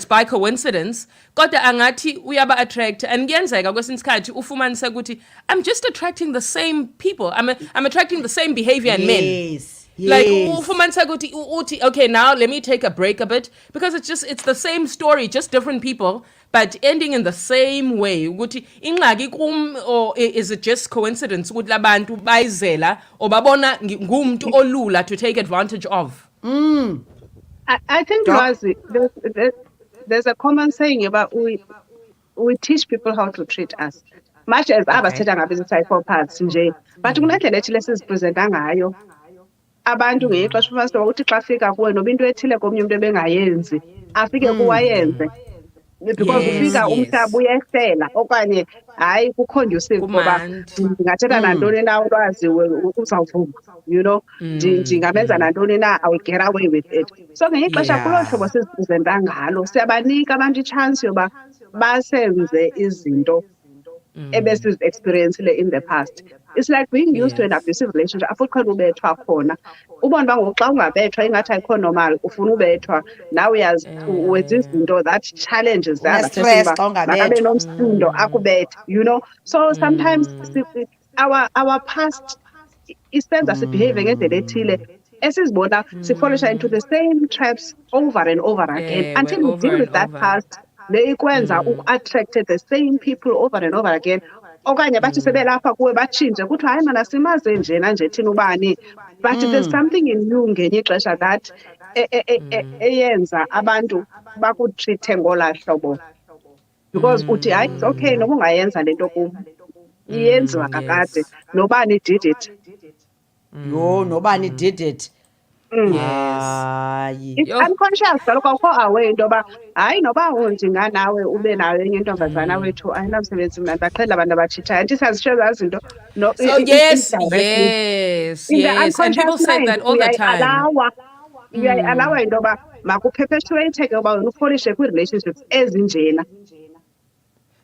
by coincidence. Kodwa angathi uyaba attract and kuyenzeka kwesinye isikhathi ufumanise ukuthi I'm just attracting the same people. I'm attracting the same behavior in men. Like ufumanise ukuthi okay, now let me take a break a bit because it's the same story, just different people. But ending in the same way, ukuthi ingxaki kum or is it just coincidence ukuthi labantu bayizela or babona ngumuntu olula to take advantage of? I think Lwazi, there's a common saying about we teach people how to treat us. Much as abathetha ngabe psychopaths nje, but kunendlela ethile sizipresenta ngayo. Abantu ngexesha ufumanise ukuthi xa fika kuwe noba into ethile komnye umuntu ebengayenzi afike kuwayenze. Because ufika umhlaba uyehlela okanye hayi ku-conducive ngoba ndingathetha nantoni na uLwazi uzawuvuma ndingamenza nantoni na I will get away with it. So ngenye ixesha kuloo hlobo sizipresenta ngalo siyabanika abantu i-chance yoba basenze izinto ebesizi-experiencile in the past. It's like being used to an abusive relationship. Afuqhela ubethwa khona ubona uba ngoku xa ungabethwa ingathi ayikho normal ufuna ubethwa now uyazi wenza izinto that challenges makabe nomsindo akubethe so sometimes our past isenza sibehave ngendlela ethile esizibona sifollowisha into the same traps over and over again until we deal with that past le ikwenza uku-attracted the same people over and over again. Okanye bathi sebelapha kuwe batshintshe kuthi hayi mana simaze njena nje thina ubani but there's something in you ngenye ixesha that eyenza abantu bakutreate ngolaa hlobo because uthi hayi it's okay noba ungayenza lento kum iyenziwa kakade nobani did it nobani did it it's unconscious kaloku awukho aware into yoba hayi noba ndinganawe ube nayo enye intombazana wethu ayinamsebenzi mna ndaqhela abantu abatshitshayo anti sazitsho ezaa zinto yes and people say that all the time uyayialawa into yoba makuperpetuate ke uba wena ufolishe kwii-relationships ezinjena.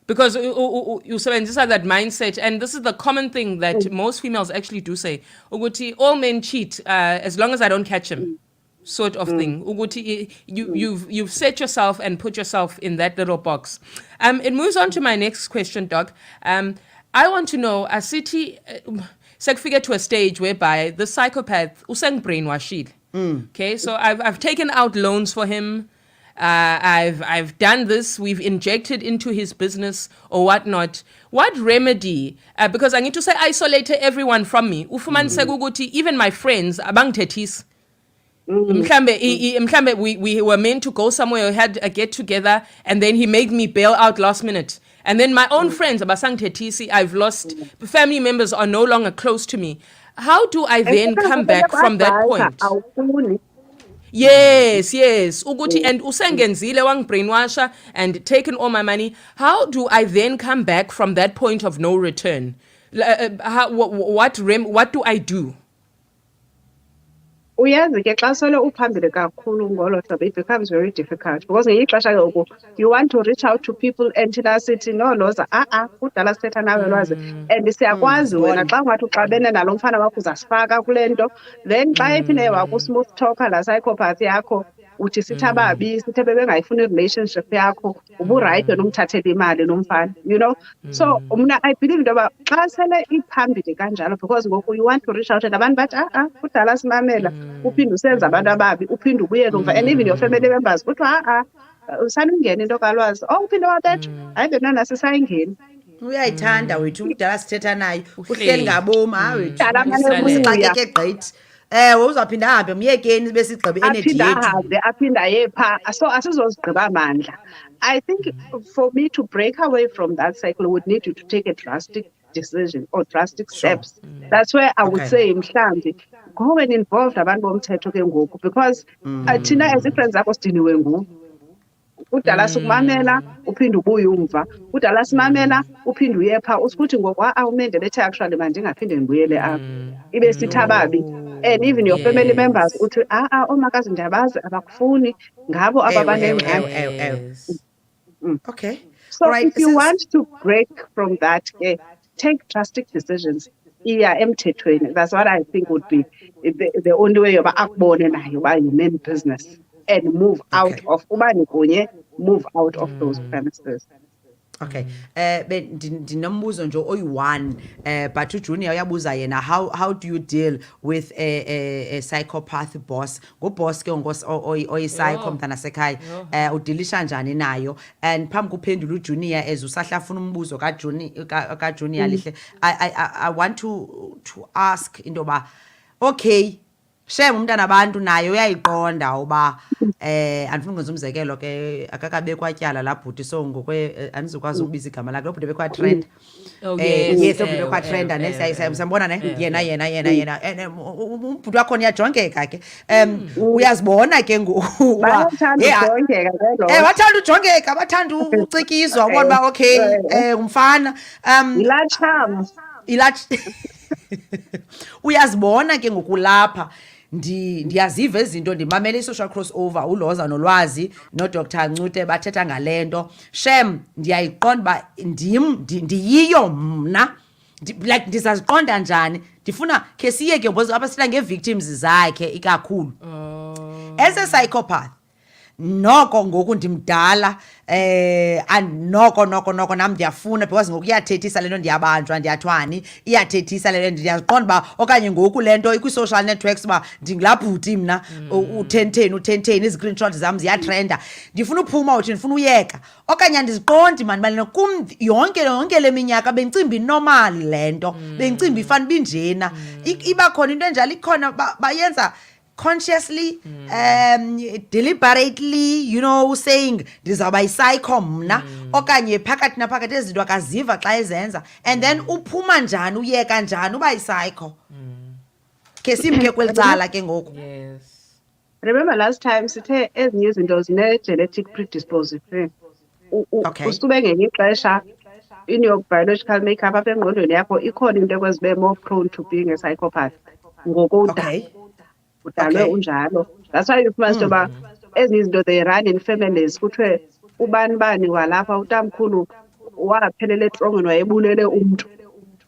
Because you sebenzisa that mindset, and this is the common thing that most females actually do say. Uguti, all men cheat as long as I don't catch him, sort of thing. Uguti, you've set yourself and put yourself in that little box. It moves on to my next question, Doc. I want to know, a city, sekufike to a stage whereby the psychopath useng brainwashed. Okay, so I've taken out loans for him. I've done this. We've injected into his business or whatnot. What remedy? Because I need to say isolate everyone from me. Ufumanise ukuthi even my friends abangithethisi. Mhlambe we were meant to go somewhere, we had a get together, and then he made me bail out last minute. And then my own friends abasangithethisi, I've lost. Family members are no longer close to me. How do I then come back from that point? Yes. Uguti and usengenzile wangibrainwasha and taken all my money. How do I then come back from that point of no return? What do I do? Uyazi ke xa solo uphambili kakhulu ngolo hlobo, it becomes very difficult because ngelinye ixesha ke ngoku you want to reach out to people and thina sithi no Lhoza kudala sithetha nawe Lwazi, and siyakwazi wena xa ungathi uxabene nalo mfana wakho uzasifaka kule nto, then xa ephinde waku-smooth talker laa psychopath yakho uthi sithi ababi sithi bebengayifuni i-relationship yakho uburayithi wena umthathele imali nomfana, you know. So mna I believe into yoba xa sele iphambili kanjalo because ngoku you want to reach out and abantu bathi kudala simamela uphinde usenza abantu ababi uphinde ubuyele umva, and even your family members kuthiwa usanungena into kaLwazi, uphinde wabethwa hayi benana sisayingeni. Uyayithanda wethu kudala sithetha naye uhleli ngabomi wethu Usixakeke gqithi. Uzawuphinda ahambe myekeni besigqibe energy yethu. Aphinda aye phaa, so asizozigqiba mandla. I think for me to break away from that cycle would need you to take a drastic decision or drastic steps. That's where I would say mhlambi go and involve abantu bomthetho ke ngoku, because thina as friends zakho sidiniwe nguwe. Kudala sikumamela uphinde ubuye umva, kudala simamela uphinde uye phaa usithi ngoku umende bethe actually mandingaphinde ndibuyele apha ibe sithi ababi, and even your family members uthi omakazi ndiyabazi abakufuni ngabo ababanengxaki. Okay. So if you want to break from that, take drastic decisions. Emthethweni. That's what I think would be the only way yoba akubone nayo uba you mean business and move out of ubani kunye, move out of those premises. Okay. Ndinombuzo nje oyi-one, but uJunior uyabuza yena, how do you deal with a psychopath boss? Boss ke oyi-psycho mntana sekhaya, udilisha njani nayo? And phambi kuphendula uJunior as usahlafuna umbuzo kaJunior lihle, I want to ask into yoba okay, shem umntana abantu naye uyayiqonda uba andifuna ukwenza umzekelo ke akakabekwa tyala laa bhuti, so ngokwe andizokwazi ukubiza igama lakhe, lo bhuti bekwa trend. Yes, lo bhuti bekwa trend siyambona ne yena umbhuti wakhona uyajongeka ke, uyazibona ke ngoku wathanda ujongeka, bathanda ucikizwa, ubona uba okay umfana uyazibona ke ngokulapha. Ndiyaziva izinto, ndimamela i-social crossover uLhoza noLwazi noDr Ncute bathetha ngalento. Shem ndiyayiqonda uba ndiyiyo mna, like ndizaziqonda njani. Ndifuna khe siye ke ngoba apha sithetha ngee-victims zakhe ikakhulu. As a psychopath, noko ngoku ndimdala, noko nam ndiyafuna because ngoku iyathethisa le nto, ndiyabanjwa ndiyathwani, iyathethisa le nto, ndiyaziqonda uba okanye ngoku le nto ikwi-social networks uba ndingulaa bhuti mna u-1010 ii-screenshot zam ziyatrenda, ndifuna uphuma uthi ndifuna uyeka, okanye andiziqondi mani malena kum yonke le minyaka bendicimba inormal le nto, bendicimba ifana binjena. Iba khona into enjalo, ikhona bayenza consciously, deliberately, you know, saying ndizawuba yi-psycho mna, okanye phakathi naphakathi ezinto akaziva xa ezenza, and then uphuma njani, uyeka njani uba yi-psycho. Khe simke kweli cala ke ngoku. Remember last time sithe ezinye izinto zine-genetic predisposition. Usube ngenye ixesha in your biological makeup apha engqondweni yakho ikhona into ekwezibe more prone to being a psychopath ngokodala. Udalwe unjalo. That's why you must about ezinye izinto they run in families, kuthiwe ubani walapha utamkhulu waphelele etrongweni wayebulele umntu.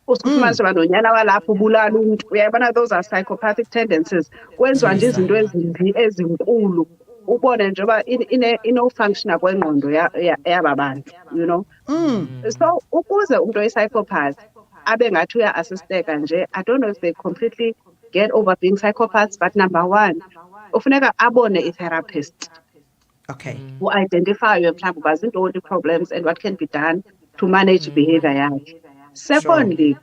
Usifumanise uba nonyana walapha ubulala umntu. Uyabona, those are psychopathic tendencies. Kwenziwa nje izinto ezimbi ezinkulu ubone nje uba ino-functiona kwengqondo yaba bantu, you know. So ukuze umntu oyi-psychopath abe ngathi uya-assisteka nje, I don't know if they completely get over being psychopaths, but number one, ufuneka abone i-therapist. Who identify mhlawumbi uba zintoni problems and what can be done to manage behavior yakhe. Secondly,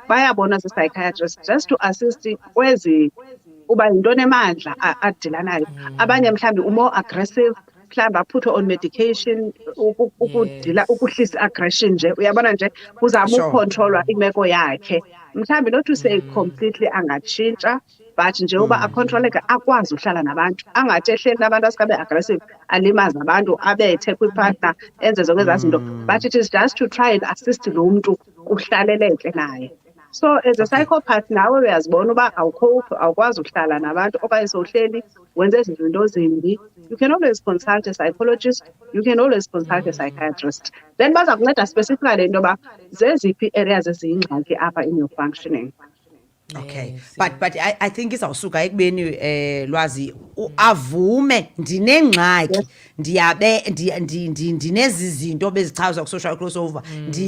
bayabona zi-psychiatrist just to assist kwezi uba yintoni emandla adila nayo. Abanye mhlawumbi more aggressive, mhlawumbi aphuthwe on medication ukudila ukuhlisa aggression nje, uyabona nje uzama ukontrolwa imeko yakhe. Mhlawumbi not to say completely angatshintsha, but nje uba akontroleke akwazi uhlala nabantu, angathi ehleli nabantu asikabe aggressive alimaza abantu abethe kwipartner enze zonke ezaa zinto, but it is just to try and assist lo mntu uhlaleleke naye. So as a psychopath nawe uyazibona uba awukhophi awukwazi ukuhlala nabantu okanye sowuhleli wenze izinto zimbi, you can always consult a psychologist, you can always consult a psychiatrist. Then baza kunceda specifically into yoba zeziphi areas eziyingxaki apha in your functioning. Okay, but I think izawusuka ekubeni Lwazi avume ndinengxaki ndinezi zinto bezichazwa ku-social crossover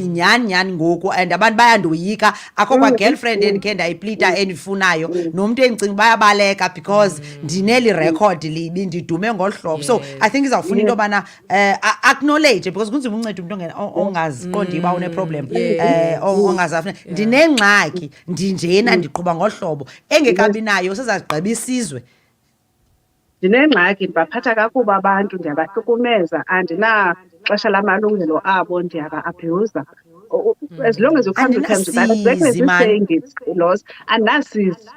nyani ngoku and abantu bayandoyika akho kwa-girlfriend endikhe ndayiplita endifunayo nomntu endicinga bayabaleka because ndineli record libi ndidume ngolu hlobo. So I think izawufuna into yobana acknowledge because kunzima unceda umntu ongaziqondi uba uneproblem ongazafuna ndinengxaki ndinjena ndiqhuba ngohlobo engekabi nayo sezagqiba isizwe. Ndinengxaki ndibaphatha kakubi abantu ndiyabahlukumeza andinaxesha lamalungelo abo ndiyaba-abhuza. As long as you come to terms with that, exactly as saying it's loss andinasizi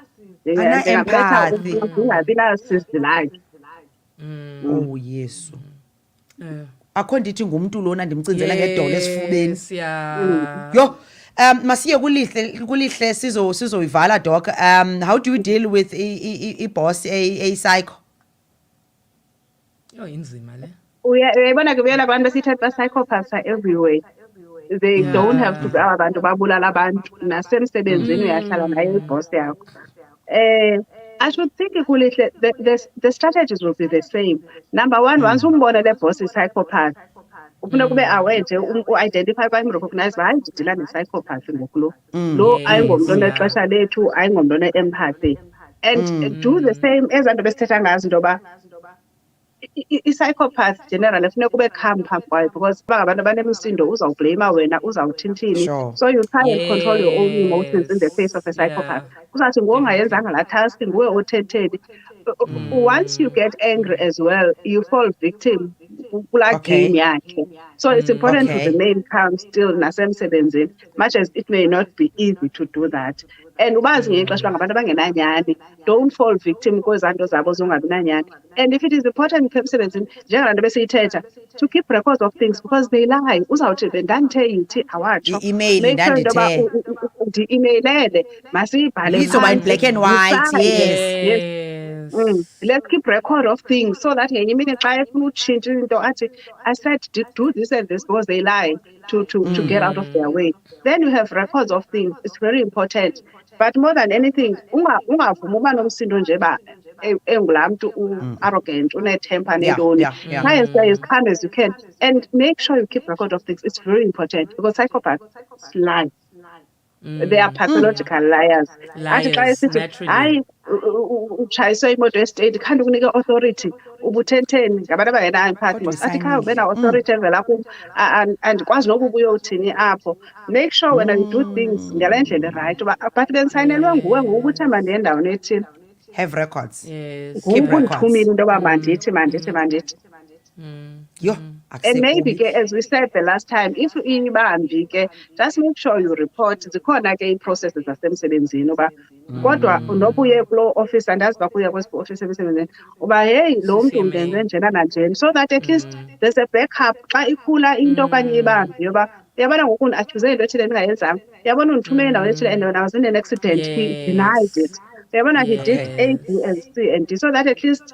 ndingabetha ndingabi nasizi lakhe. Oh Yesu. Akho ndithi ngumntu lona ndimcinzela ngedolo esifubeni. Yo masiye kulihle sizoyivala doc. How do you deal with boss a psycho? Inzima le. Uyabona ke vele abantu besithatha psychopaths are everywhere. They don't have to be abantu babulala abantu nasemsebenzini uyahlala naye iboss yakho. I should think kulihle the strategies will be the same. Number one, once umbona le boss is psychopath ufuna kube aware nje u-identify by recognize ba hayi ndidila ne-psychopath ngoku lo ayingomntu onexesha lethu ayingomntu one-empathy and do the same ezaa nto besithetha ngazo into yoba i-psychopath generally funeka ube calm phambi kwayo because uba ngabantu abanemisindo uzawublame wena uzawuthini. So you try and control your own emotions in the face of a psychopath. Kuzathi ngongayenzanga laa task nguwe othetheni. Once you get angry as well, you fall victim kulaa game yakhe. So it's important to remain calm still nasemsebenzini, much as it may not be easy to do that. And ubazi ngexesha ngabantu abangenanyani, don't fall victim kwezaa nto zabo zongabi nanyani. And if it is important emsebenzini njengalaa nto besiyithetha, to keep records of things because they lie. Uzawuthi bendandithe yithi awatsho. I-email ndandithe. Ndi-emailele masiyibhale izoba in black and white. Yes. Let's keep record of things so that ngenye imini xa efuna utshintsha into athi I said do this and this because they lie to get out of their way. Then you have records of things. It's very important. But more than anything, ungavuma uba nomsindo nje ba engulaa mntu arrogant unetemper nentoni. Try and stay as calm as you can and make sure you keep record of things. It's very important because psychopaths lie. They are pathological liars. Naturally. Hayi utshayiswe imoto estate khanti ukunike authority ubuthetheni ngabantu abangenayo empathy athi khaya ube na-authority evela kum andikwazi nokuba uyothini apho. Make sure when you do things ngale ndlela right but bendisayinelwe nguwe ngoku uthemba ndiye endaweni ethile. Have records. Keep undithumile into yoba mandithi. Yo. And maybe as we said the last time, if ibambi ke just make sure you report. Zikhona ke i-processes zasemsebenzini uba kodwa noba uye kuloo office andazi uba kuya kwesiphi office emsebenzini uba heyi lo mntu ndenze njena nanjeni so that at least there's a backup xa ikhula into okanye ibambi yoba uyabona ngoku ndi-atyuze into ethile ndingayenzanga, uyabona undithumele endaweni ethile and when I was in an accident he denied it, uyabona he did A, B and C and D so that at least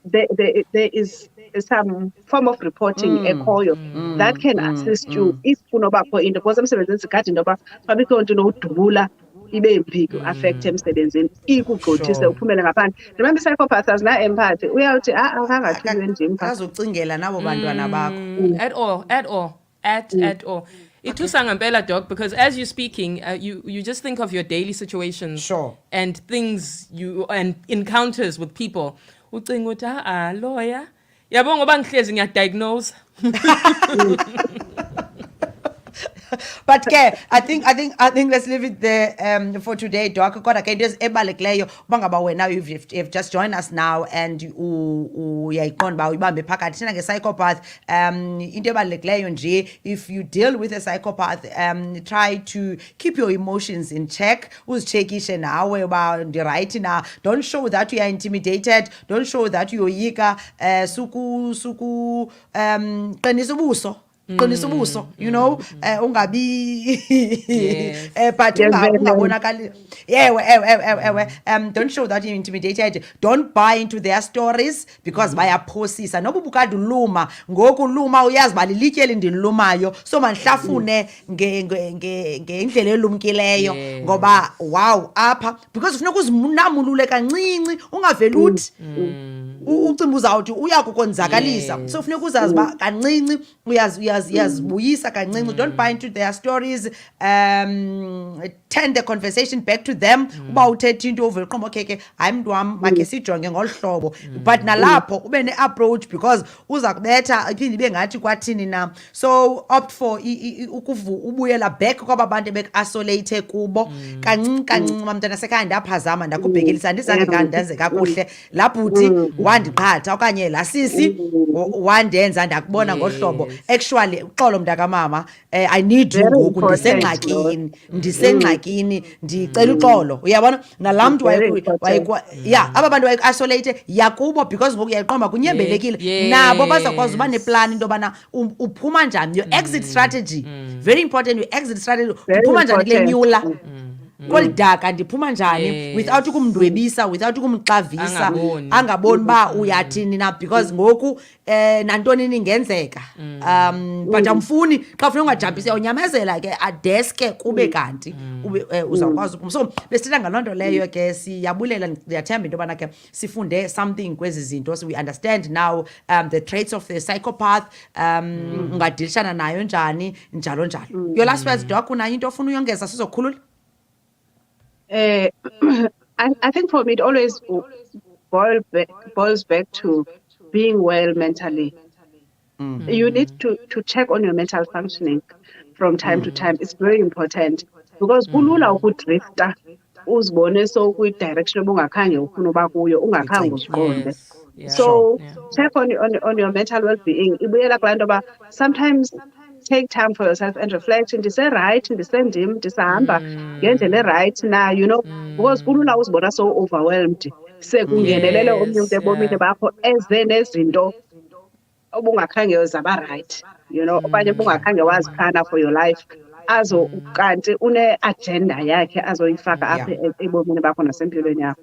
there is some form of reporting ekhoyo that can assist you if kunobakho into because emsebenzini sigade into yoba babikho nto inodubula ibe mbi affect emsebenzini ikugxothise uphumele ngaphandle. Remember psychopaths azina-empathy uyawuthi akangathunywe ndim azocingela nabo bantwana bakho at all. Ithusa ngempela doc because as you're speaking you just think of your daily situations and things and encounters with people ucinga ukuthi lawyer yabo ngoba ngihlezi ngiyadiagnose. But I think let's leave it there for today, Doc. Kodwa ke into ebalulekileyo uba ngaba wena you've just joined us now and uyayiqonda uba uyibambe phakathi thina nge-psychopath. Into ebalulekileyo nje if you deal with a psychopath try to keep your emotions in check. Uzitshekishe nawe uba ndirayithi na. Don't show that you are intimidated. Don't show that uyoyika. Suku qinisa ubuso qinisa ubuso, you know, ungabi Yes. but ungabonakali. Ewe, don't show that you're intimidated. Don't buy into their stories because bayaphosisa. Noba ubukade uluma, ngoku uluma uyazi balilitye elindililumayo, so manhlafune ngendlela elumkileyo ngoba wow apha because ufuneka uzimunamulule kancinci ungaveli uthi ucimba uzawuthi uyakukonzakalisa, so ufuneka uzazi ba kancinci uyazibuyisa kancinci. Don't buy into their stories. Turn the conversation back to them. Uba uthethe into ovela uqomba okay hayi mntu wam makhe sijonge ngolu hlobo, but nalapho ube ne-approach because uza kubetha iphinde ibe ngathi kwathini na. So opt for ubuyela back kwaba bantu beku-isolate kubo kancinci kancinci. Mamntana sekhaya ndaphazama ndakubhekelisa ndizange kandenze kakuhle laa bhuti wandiqhatha okanye laa sisi wandenza ndakubona ngolu hlobo. Actually uxolo mntakamama, I need you ngoku ndisengxakini ndicela uxolo, uyabona nalaa mntu aba bantu wayeku-isolate yakubo because ngoku yayiqomba kunyembelekile nabo bazakwazi uba neplani into yobana uphuma njani, your exit strategy very important. Your exit strategy uphuma njani kule nyula kolu daka, ndiphuma njani without ukumndwebisa, without ukumxavisa angaboni uba uyathini na because ngoku nantoni ningenzeka. But amfuni xa ufuna ungajampisi unyamezela ke adeske kube kanti uzawukwazi uphuma. So besithetha ngaloo nto leyo ke siyabulela, ndiyathemba into yobana ke sifunde something kwezi zinto. So we understand now the traits of the psychopath, ungadilishana nayo njani njalo njalo. Your last words Doc, unayo into ofuna uyongeza sizokhulula? I think for me it always boils back to being well mentally. You need to check on your mental functioning from time to time. It's very important because kulula ukudrifta uzibone so kwi-direction obungakhange ufuna uba kuyo ungakhange uziqonde. So check on your mental well-being. Ibuyela kulaa nto yoba sometimes take time for yourself and reflect. Ndise-right, ndisendim, ndisahamba ngendlela e-right na, you know, because kulula uzibona so overwhelmed sekungenelele omnye umntu ebomini bakho eze nezinto obungakhange zaba-right, you know, okanye ubungakhange waziphana for your life azo kanti une-agenda yakhe azoyifaka apha ebomini bakho nasempilweni yakho.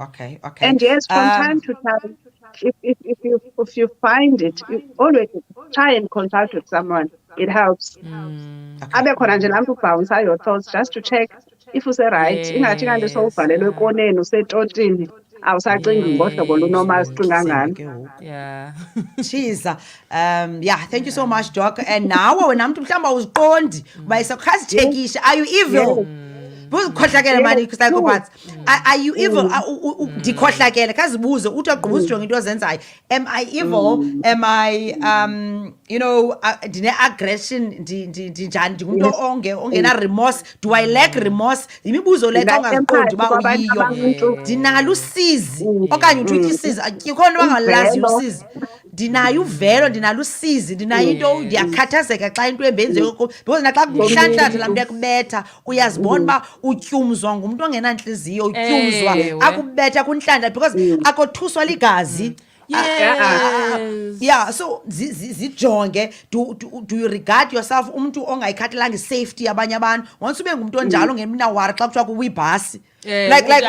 Okay. And yes, from time to time, if you find it, you always try and consult with someone. It helps. Abe khona nje laa mntu ubhawunsa your thoughts just to check if use-right. Ingathi kanti sowubhalelwe ekoneni usetotini awusacingi ngohlobo lunormal sicinga ngalo. Jeez. Thank you so much Doc. And nawe wena mntu mhlawumbi awuziqondi uba khazithekishe, are you evil? Buzikhohlakele mani psychopaths. Are you evil? Ndikhohlakele khazibuze uthi agqiba uzijonge into ozenzayo. Am I evil? Am I ndine-aggression ndinjani, ndingumntu ongena remorse? Do I lack remorse? Yimibuzo le xa ungaziqondi uba uyiyo. Ndinalo usizi okanye uthi usizi ikhona bangalazi usizi. Ndinayo uvelo, ndinalo usizi, ndinayo into, ndiyakhathazeka xa into embenziyo because naxa kuhlanhlatha laa mntu yakubetha uyazibona uba utyumzwa ngumntu ongenantliziyo, utyumzwa akubetha kuntlantla because akothuswa ligazi. So zijonge. Do you regard yourself umntu ongayikhathalanga isafety yabanye abantu? Once ube ngumntu onjalo ngemnawari xa kuthiwa kuwe ibhasi like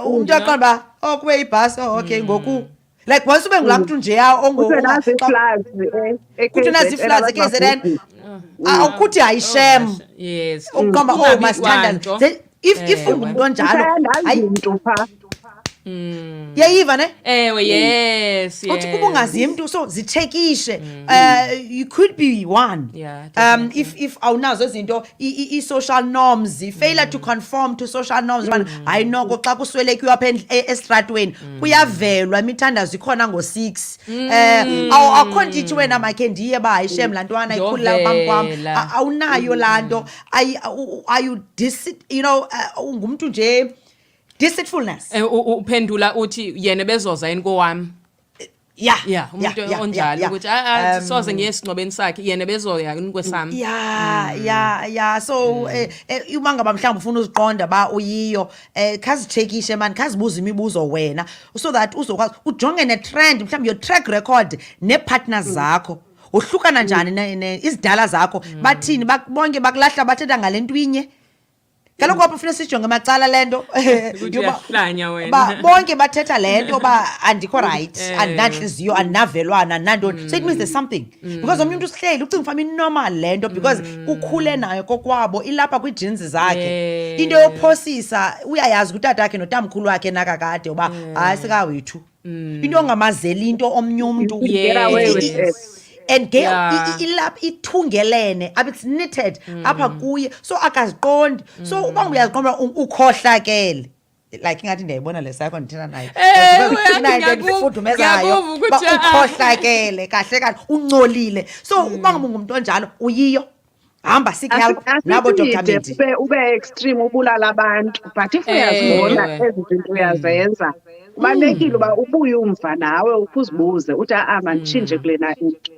umntu aqonda uba kube ibhasi okay ngoku like once ube ngulaa mntu njeya kuthi nazi floods eKZN awukuthi hayishem ukuqomba masithandane if ungumntu onjalo yayiva ne yes uthi kuba ungazi mntu so zitshekishe. You could be one. If awunazo izinto i-social norms failure to conform to social norms ubana hayi noko xa kuswelekiwe apha esitratweni kuyavelwa imithandazo ikhona ngo-6 akho nto ithi wena makhe ndiye ba hayi shem laa ntwana ikhulula phambi kwam. Awunayo laa nto. Ungumntu nje deceitfulness. Uphendula uthi yena bezoza yini kowami. Umuntu onjalo ukuthi soze ngiye esingcobeni sakhe yena bezoya yini kwesami. So uma ngaba mhlawumbe ufuna uziqonda ba uyiyo khazithekishe man, khazibuza imibuzo wena so that uzokwazi ujonge ne-trend mhlawumbe your track record ne-partners zakho uhlukana njani izidala zakho bathini bonke bakulahla bathetha ngale nto inye kaloku apho funeka sijonge macala le nto bonke bathetha le nto uba andikho right andinantliziyo andinavelwana andinantoni so it means there's something because omnye umntu usihleli ucinga ufama inormal le nto because ukhule nayo kokwabo ilapha kwiijinsi zakhe into yophosisa uyayazi kutata wakhe notamkhulu wakhe nakakade uba hayi sikawethu into ongamazeli into omnye umntu and ilapha ithungelene apha it's knitted apha kuye so akaziqondi so uba uyaziqonda ukhohlakele like ingathi ndiyayibona le sakho ndithetha nayo ndifudumezayo uba ukhohlakele kahle kahle uncolile so uba ngumntu onjalo uyiyo hamba seek help nabo Dr. Mendi ube extreme ubulala abantu but if uyazibona ezi zinto uyazenza kubalulekile uba ubuye umva nawe ukuzibuze uthi manditshintshe kulena into.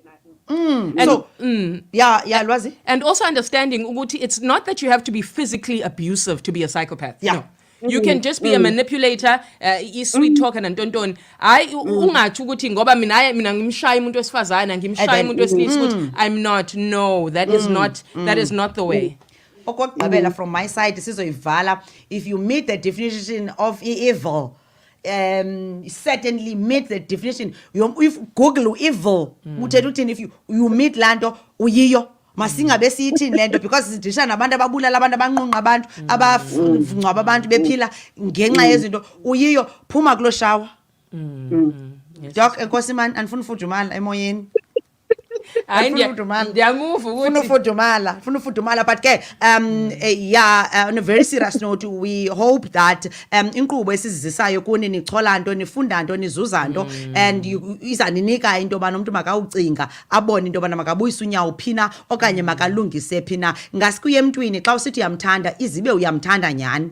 Lwazi. And also understanding ukuthi it's not that you have to be physically abusive to be a psychopath. Yeah. No. You can just be a manipulator, sweet talker nantontoni. Hayi ungathi ukuthi ngoba mina ngimshaya umuntu wesifazana ngimshaya umuntu wesilisa ukuthi I'm not. No, that is not the way. Okokugqibela from my side sizoyivala if you meet the definition of evil certainly meet the definition if Google evil uthetha uthini if you meet lanto uyiyo masingabe siyithini lento because sidisha nabantu ababulala abantu abanqunqa abantu abangcwaba abantu bephila ngenxa yezinto uyiyo phuma kulo shower Doc enkosi man andifuna ufudumala emoyeni funa ufudumala but ke on a very serious note we hope that inkqubo esizizisayo kuni nichola nto nifunda nto nizuza nto and izaninika into bana umuntu makawucinga abone into bana makabuyisa unyawo phina okanye makalungise phina ngasikuye emntwini xa usithi uyamthanda izibe uyamthanda nyani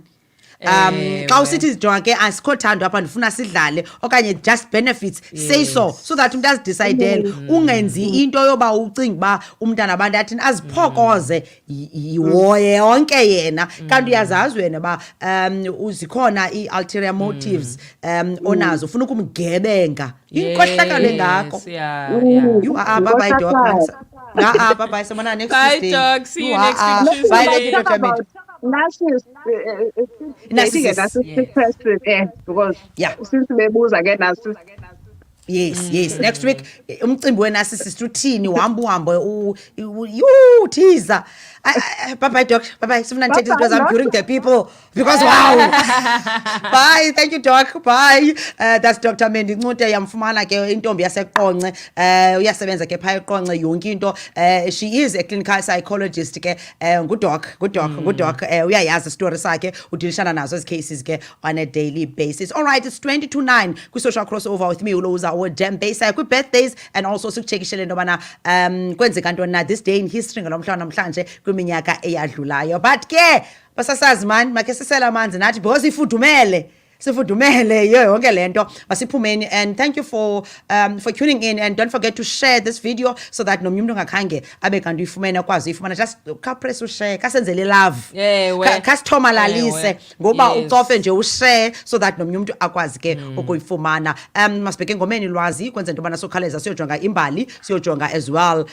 xa usithi jonga ke asikho thando apha ndifuna sidlale okanye just benefits say so that umuntu azidecidele ungenzi into yoba ucinga uba umntana abantu athini aziphokoze yonke yena kanti uyazazi wena uba zikhona ii-ulterior motives onazo ufuna ukumgebenga inkohlakalo engako you are bye doc bye sabona next bye doc see you next week bye Dr. Mendi because since bebuza ke narcissist yes next week umcimbi wenarcissist uthini uhamba teaser bye doc bye sifuna ndithethe because I'm curing the people because wow bye thank you doc bye that's Dr. Mendi Ncute yamfumana ke intombi yaseQonce uyasebenza ke phaya eQonce yonke into she is a clinical psychologist ke ngudoc uyayazi story sakhe udilishana nazo ezi cases ke on a daily basis. All right, it's 20 to 9 kwi social crossover with me Lhoza WamaMfene kwi birthdays and also sikutshekishele into bana kwenzeka ntoni na this day in history ngalomhla namhlanje kwiminyaka eyadlulayo but ke basasazi man makhe sisela amanzi nathi because sifudumele yonke lento masiphumeni and thank you for tuning in and don't forget to share this video so that nomnye umuntu ongakhange abe kanti uyifumene akwazi uyifumana just press ushare kasenzele love kasithomalalise ngoba ucofe nje ushare so that nomnye umuntu akwazi ke ukuyifumana masibheke ngomeni Lwazi kwenza into bana sokhaleza siyojonga imbali siyojonga as well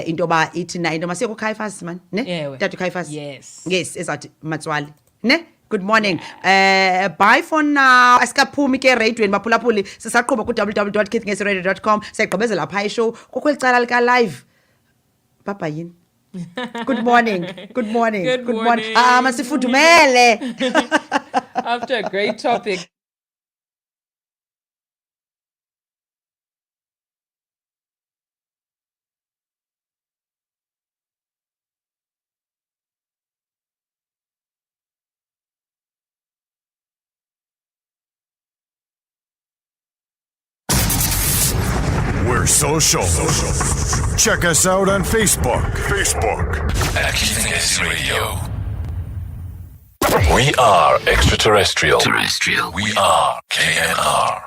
into ba ithi na into masiye ku Psychopaths man ne tatu Psychopaths yes ezathi Matswali ne good morning bye for now asikaphumi ke radioweni baphulaphuli sisaqhuba ku www.kithngessradio.com sayigqibezela pha ishow kokwelicala lika live baba yini good morning masifudumele after a great topic. We're social. Check us out on Facebook. Kithngess Radio. We are extraterrestrial. We are KNR.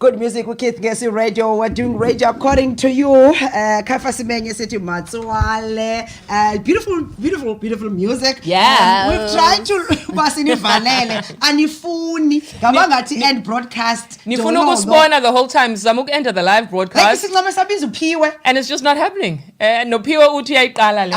Good music with Keith Ngesi Radio. We're doing radio according to you. Kafa Simenye City Matsuale. Beautiful music. Yeah. We've tried to basini valele anifuni ngabangati end broadcast. Nifuna ukusibona the whole time. Zamuk enter the live broadcast. And it's just not happening. No piwe uthi yayiqala le.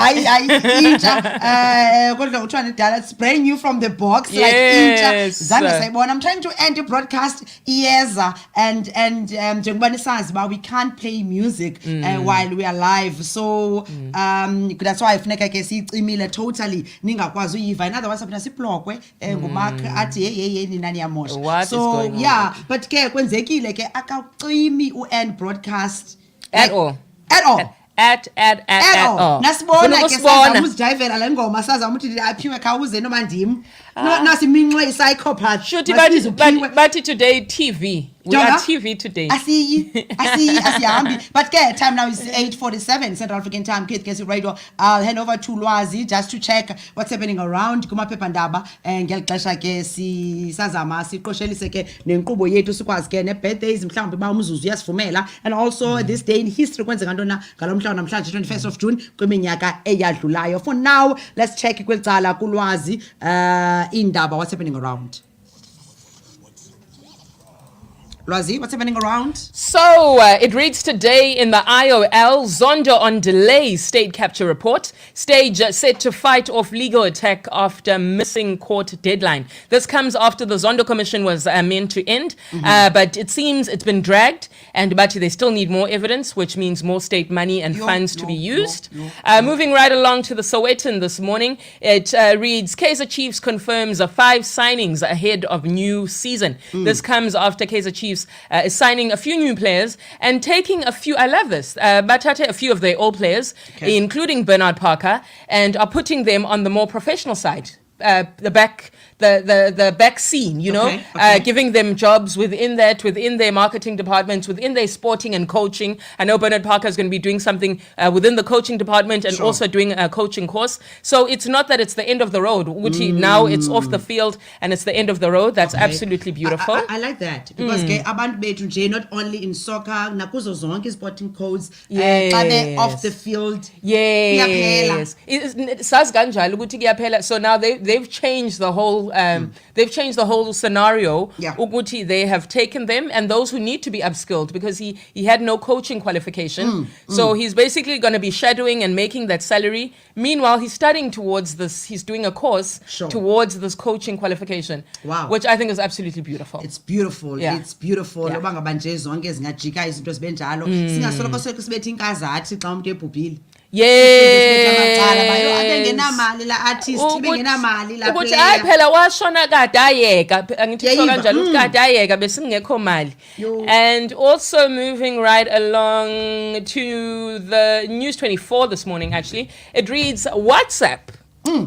Kodwa uthiwa nedala, it's brand new from the box. Yes. Like intsha zange sayibona. I'm trying to end the broadcast iyeza and njengoba nisazi ba we can't play music while we are live, so that's why funeka ke siyicimile totally ningakwazi uyiva. In other words apha siblokwe ngumark athi hey nina niyamosha. So yeah, but ke kwenzekile ke akacimi u-end broadcast at all. At all. Nasibona ke saza uzidivela le ngoma saza umuthi aphiwe khawuze noma ndim. Nasiminxwe i-Psychopaths. Shuti but today TV. We are TV today. Asihambi. But ke time now is 8:47 Central African Time. Keith Ngesi Radio. I'll hand over to Lwazi just to check what's happening around kumaphephandaba ngelixesha ke sisazama siqoshelise ke nenkqubo yethu sikwazi ke ne-birthdays mhlawumbe ba umzuzu uyasivumela, and also this day in history kwenzeka ntona ngalomhla namhlanje 21st of June kwiminyaka eyadlulayo. For now, let's check kwelcala kuLwazi indaba, what's happening around. Lwazi, what's happening around? So, it reads today in the IOL, Zondo on delay state capture report. Stage set to fight off legal attack after missing court deadline. This comes after the Zondo Commission was meant to end, but it seems it's been dragged, and but they still need more evidence, which means more state money and funds to be used. Moving right along to the Sowetan this morning, it reads, Kaizer Chiefs confirms 5 signings ahead of new season. This comes after Kaizer Chiefs is signing a few new players and taking a few, I love this, Batate a few of their old players, including Bernard Parker, and are putting them on the more professional side. The back scene, you know, giving them jobs within their marketing departments, within their sporting and coaching. I know Bernard Parker is going to be doing something within the coaching department and also doing a coaching course. So it's not that it's the end of the road. Now it's off the field and it's the end of the road. That's absolutely beautiful. I like that because abantu bethu nje not only in soccer, nakuzo zonke sporting codes, off the field. Yes. Sazi kanjalo ukuthi kuyaphela. So now they've changed the whole scenario. Uguti, they have taken them and those who need to be upskilled because he had no coaching qualification. So he's basically going to be shadowing and making that salary. Meanwhile, he's studying towards this. He's doing a course towards this coaching qualification. Wow. Which I think is absolutely beautiful. It's beautiful. Yeah. It's beautiful. Loba ngabanje zonke ezingajika izinto sibenjalo. Singasoloko sibethe inkazathi xa umuntu ebhubhile. Ukuthi hayi phela washona kade ayeka angithiso kanjalo ukuthi kade ayeka besingekho mali. And also moving right along to the News 24 this morning, actually, it reads WhatsApp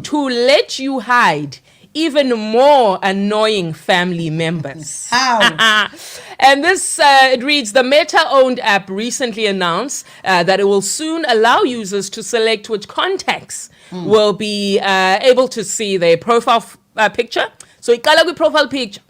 to let you hide even more annoying family members. How? And this, it reads, the Meta-owned app recently announced that it will soon allow users to select which contacts will be able to see their profile picture. So, iqala kwi-profile picture.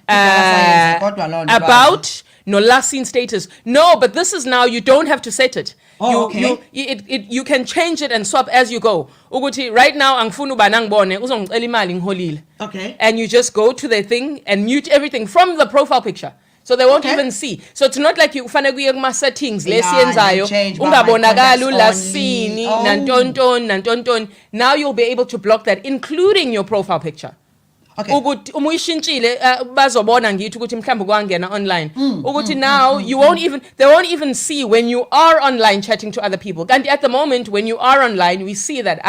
About no last seen status. No, but this is now, you don't have to set it. You can change it and swap as you go. Uguti, right now, angifuna uba nangibone uzongicela imali ngiholile. Okay. And you just go to the thing and mute everything from the profile picture. So they won't even see. So it's not like you ufane kuye kuma settings lesiyenzayo ungabonakala ulasini nantonton. Now you'll be able to block that, including your profile picture. Ukuthi umuyishintshile bazobona ngithi ukuthi mhlawumbe kwangena online ukuthi now they won't even see when you are online chatting to other people. And at the moment when you are online, we see that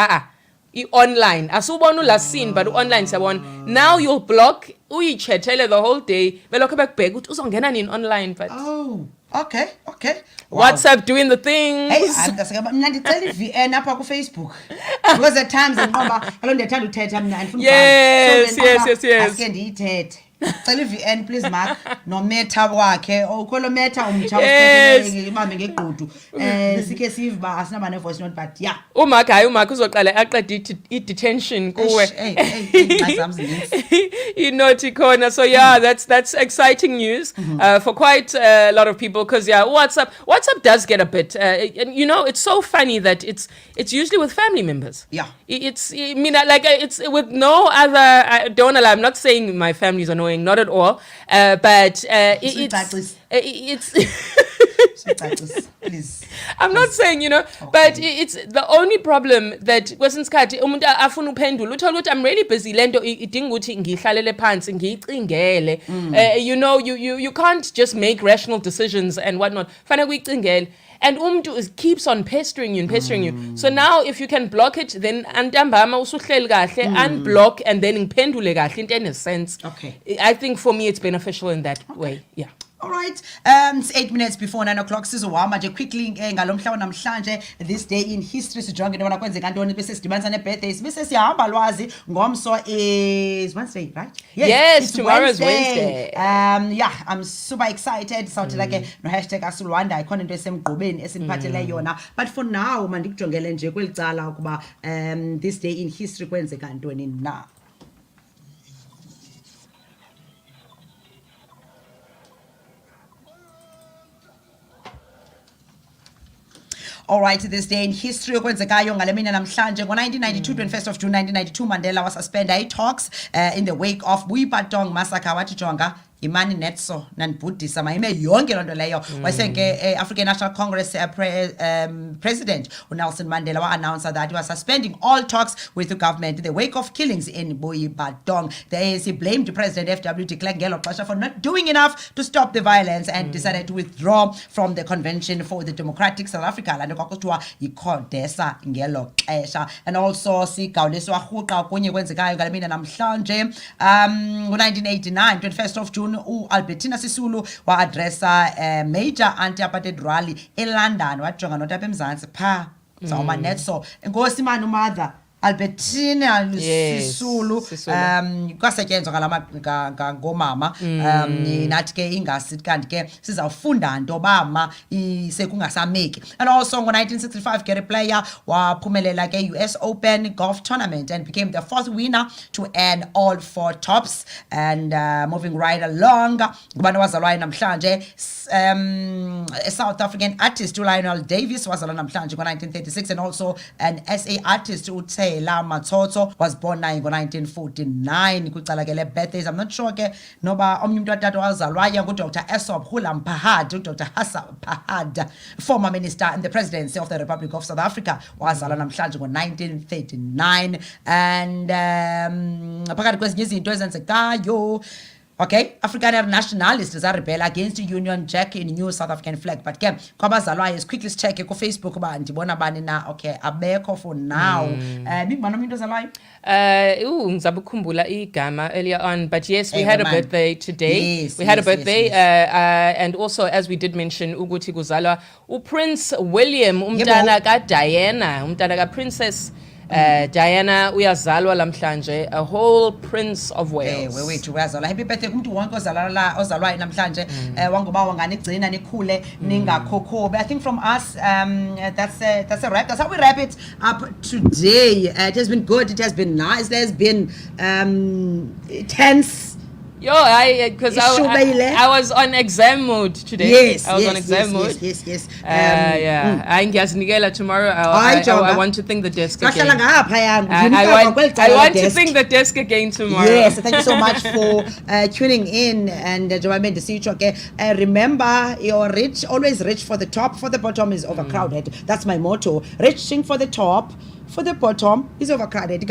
online asubona last scene but online siyabona. Now you'll block uyichatele the whole day belokho bekubheka ukuthi uzongena nini online. But okay. Wow. WhatsApp doing the things. Hey, mina ndicela i-VN apha ku-Facebook because at times ngiqoba kaloku ndiyathanda uthetha mina yes. Asike ndiyithethe. Cela VN please Mark no meta wakhe ukolo meta umtsha ibambe ngegqudu sikhe sive ba asinaba ne voice note but yeah uMark uzoqala aqeda I-detention kuwe you naughty corner. So yeah, that's exciting news for quite a lot of people, because yeah, WhatsApp does get a bit and you know, it's so funny that it's usually with family members. Yeah, it's it's with no other. I don't allow. I'm not saying my family is annoying, not at all, but it's please. I'm not saying, you know, okay. But it's the only problem that kwesinye isikhathi umuntu afuna uphendula uthola ukuthi I'm really busy, lento idinga ukuthi ngihlalele phansi ngiyicingele. You know, you can't just make rational decisions and whatnot. Fanele uyicingele. And umuntu keeps on pestering you and pestering you. So now if you can block it, then antambama usuhleli kahle, unblock and then ngiphendule kahle into in a sense. Okay. I think for me it's beneficial in that way. Yeah. All right, it's 8 minutes before 9 o'clock. Sizowama nje quickly ngalomhla namhlanje, this day in history sijonge into kwenzeka ntoni bese sidibanisa ne-birthdays bese siyahamba Lwazi ngomso is Wednesday, right? Yes, tomorrow is Wednesday. Yeah, I'm super excited. Sawuthi like no hashtag asulwanda ikhona into esemgqobeni esiniphathele yona, but for now mandikujongele nje kwelicala ukuba this day in history kwenzeka ntoni na. All right, this day in history okwenzekayo ngale mina namhlanje ngo-1992 21st of June 1992 Mandela was suspended talks in the wake of Buipatong massacre. Wathi jonga imani netso nanibhudisa mayime yonke loo nto leyo. Wayenke African National Congress president uNelson Mandela wa-announce that he was suspending all talks with the government in the wake of killings in Buipatong. The ANC blamed President FW de Klerk ngelo xesha for not doing enough to stop the violence and decided to withdraw from the Convention for the Democratic South Africa lando kwakuthiwa yiCODESA ngelo xesha. And also sigawuliswa rhuqa kunye kwenzekayo ngale mina namhlanje ngo-1989 21st of June Albertina Sisulu wa-adressa major anti-apartheid rally eLondon wajonga notapha eMzantsi pha zawuma netso enkosi mani uMother Albertina Sisulu kwasetyenzwa ngomama nathi ke ingasi kanti ke sizawufunda nto bama sekungasameki. And also ngo-1965 Gary Player waphumelela ke US Open golf tournament and became the fourth winner to earn all four tops. And moving right along kubantu wazalwayo namhlanje a South African artist Lionel Davis wazalwa namhlanje ngo-1936, and also an SA artist La Matsotso was born ngo-1949 kwicala ke le-birthdays. I'm not sure ke noba omnye umntu watata wazalwayo nguDr Esop Hula Mpahad, uDr Hassan Mpahad, former minister in the presidency of the Republic of South Africa, wazalwa namhlanje ngo-1939. And phakathi kwezinye izinto ezenzekayo, okay, African nationalists are rebel against the Union Jack in new South African flag. But ke kwabazalwayo is quickly check ku Facebook uba ndibona bani na. Okay, abekho for now. Bingubani umuntu ozalwayo? Ngizabukhumbula igama earlier on, but yes, we had a birthday today. We had a birthday and also, as we did mention, ukuthi kuzalwa uPrince William, umntana ka Diana, umntana ka Princess Diana uyazalwa lamhlanje, a whole Prince of Wales. Wethu uyazalwa. Happy birthday kumuntu wonke ozalwayo namhlanje. Wangoba wanganigcina nikhule ningakhokhobi. I think from us that's a wrap. That's how we wrap it up today. It has been good. It has been nice. There's been tense. Yo, because I was on exam mode today. Yes, I was on exam mode. Yes. Yeah. I tomorrow. I want to think the desk again. I want to think the desk again tomorrow. Yes, thank you so much for tuning in. And remember, you're rich. Always reach for the top. For the bottom is overcrowded. That's my motto. Reaching for the top. For the bottom is overcrowded.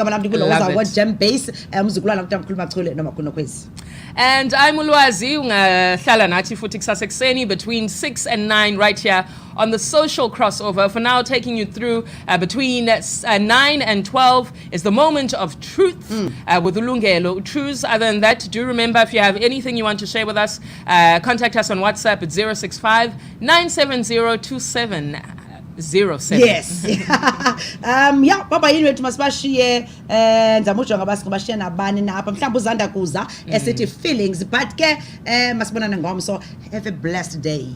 And I'm Lwazi, ungahlala nathi futhi kusasa ekseni between 6 and 9 right here on the social crossover. For now, taking you through between 9 and 12 is the moment of truth with Ulungelo. Truths. Other than that, do remember, if you have anything you want to share with us, contact us on WhatsApp at 065 970 07. Yes. Yeah, baba yini wethu masibashiye ngizama ujonga basibashiye nabani napha mhlawumbe uzanda kuza esithi feelings but ke masibonana ngomso have a blessed day.